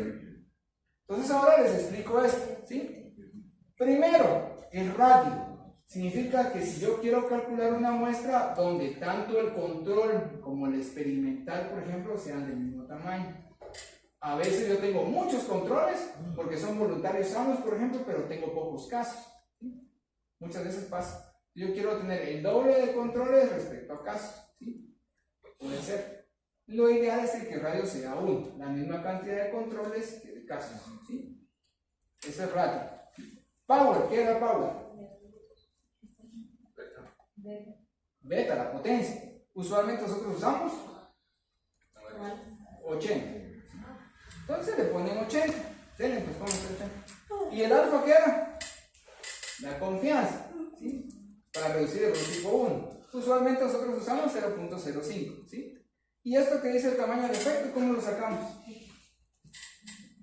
Entonces ahora les explico esto, ¿sí? Primero, el radio. Significa que si yo quiero calcular una muestra donde tanto el control como el experimental, por ejemplo, sean del mismo tamaño. A veces yo tengo muchos controles porque son voluntarios sanos, por ejemplo, pero tengo pocos casos. ¿Sí? Muchas veces pasa. Yo quiero tener el doble de controles respecto a casos. ¿Sí? Puede ser. Lo ideal es que el radio sea uno, la misma cantidad de controles que de casos. ¿Sí? Eso es radio. Power, ¿qué era power? Beta, la potencia. Usualmente nosotros usamos 80. Entonces le ponen 80. Denle, pues pongan 80. ¿Y el alfa qué era? La confianza. ¿Sí? Para reducir el tipo 1. Usualmente nosotros usamos 0.05. ¿Sí? ¿Y esto que dice el tamaño del efecto, cómo lo sacamos?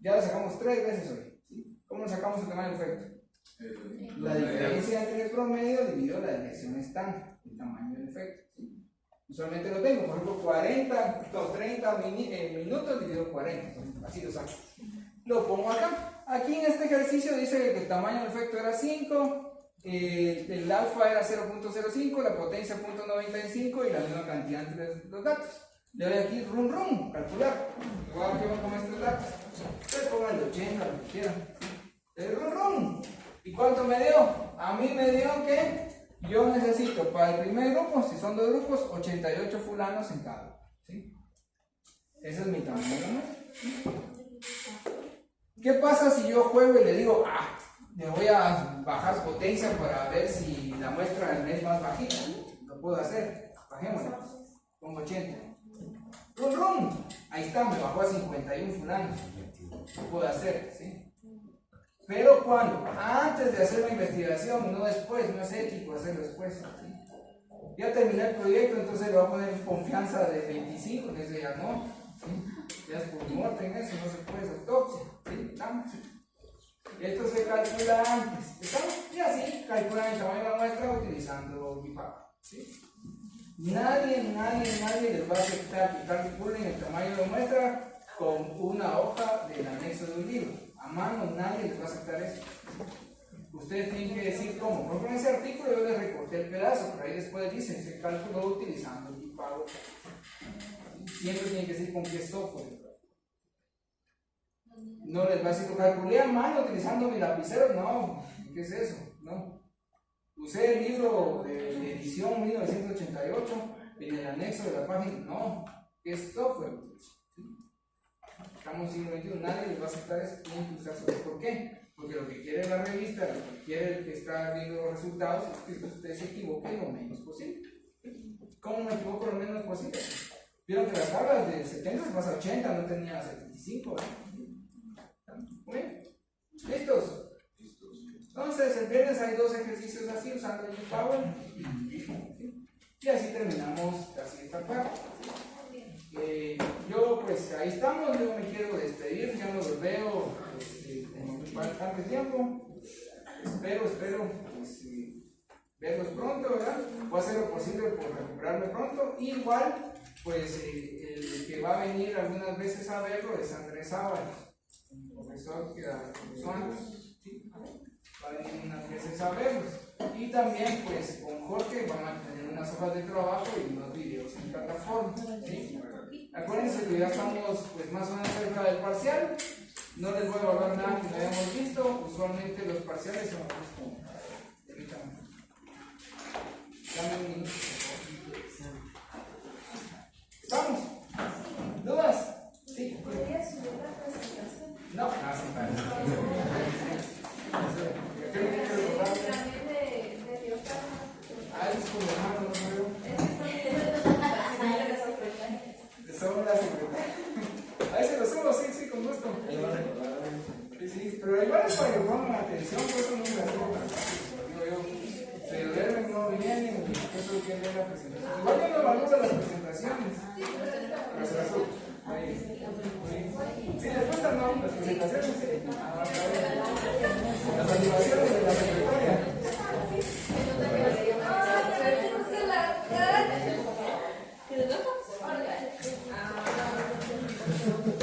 Ya lo sacamos 3 veces hoy. ¿Sí? ¿Cómo lo sacamos el tamaño del efecto? La diferencia entre el promedio dividido la dirección estándar, el tamaño del efecto. ¿Sí? Usualmente lo tengo, por ejemplo, 30 minutos dividido 40. Así lo saco. Lo pongo acá. Aquí en este ejercicio dice que el tamaño del efecto era 5, el alfa era 0.05, la potencia 0.95 y la misma cantidad entre los datos. Le doy aquí run run, calcular. Igual que con estos datos. Ustedes pongan el 80, lo que quieran. El run run. ¿Y cuánto me dio? A mí me dio que yo necesito para el primer grupo, si son 2 grupos, 88 fulanos en cada uno. ¿Sí? Ese es mi tamaño, ¿no? ¿Qué pasa si yo juego y le digo, le voy a bajar potencia para ver si la muestra es más bajita? Lo puedo hacer. Bajémosla. Pongo 80. ¡Rum, rum! Ahí está, me bajó a 51 fulanos. Lo puedo hacer, ¿sí? Pero cuando, antes de hacer la investigación, no después, no es ético hacerlo después. ¿Sí? Ya terminé el proyecto, entonces le voy a poner confianza de 25, que eso ya no. ¿Sí? Ya es por muerte en eso, no se puede hacer autopsia. ¿Sí? Esto se calcula antes. ¿Estamos? Y así calculan el tamaño de la muestra utilizando BIPAC. ¿Sí? Nadie les va a aceptar que calculen el tamaño de la muestra con una hoja del anexo de un libro. A mano nadie les va a aceptar eso. Ustedes tienen que decir cómo. Por ejemplo, en ese artículo yo les recorté el pedazo, pero ahí después dicen se calculó utilizando el BIPAC. Siempre tienen que decir con qué software. No les va a decir, calculé a mano utilizando mi lapicero. No, ¿qué es eso? No. Usé el libro de edición 1988 en el anexo de la página. No, ¿qué es software? Estamos en el siglo XXI, nadie les va a aceptar eso, tienen que usar software. ¿Por qué? Porque lo que quiere la revista, lo que quiere el que está viendo los resultados es que usted se equivoque lo menos posible. ¿Cómo me equivoco lo menos posible? Vieron que las tablas de 70 más a 80 no tenía 75, ¿verdad? Muy bien. ¿Listos? Entonces, el viernes hay 2 ejercicios así usando el Power y así terminamos casi esta parte. Yo pues ahí estamos, yo me quiero despedir, ya no los veo con bastante tiempo. Espero pues, verlos pronto, ¿verdad? Voy a hacer lo posible por recuperarme pronto. Igual, pues el que va a venir algunas veces a verlo es Andrés Ábalos, un profesor que da curso antes. ¿Sí? Va a venir unas veces a verlos. Y también pues con Jorge van a tener unas hojas de trabajo y unos videos en plataforma. ¿Sí? Acuérdense que ya estamos pues más o menos cerca del parcial. No les voy a evaluar nada que no hayamos visto. Usualmente los parciales son como. Dame un minuto. ¿Estamos? ¿Dudas? Sí. ¿Podrías subir la presentación? No, sin También de Riocano. es como hermano, no veo. Son las secretarias. Ahí se lo subo, sí, con gusto. Sí, pero igual es para que pongan atención, por eso no me la subo tan fácil. Digo yo, se duermen, no vienen, y eso quieren ver la presentación. Igual yo no evalúo las presentaciones. Pero se las subo. Ahí. Sí, les gustan, ¿no? Las presentaciones. Las animaciones de la secretaria. Gracias.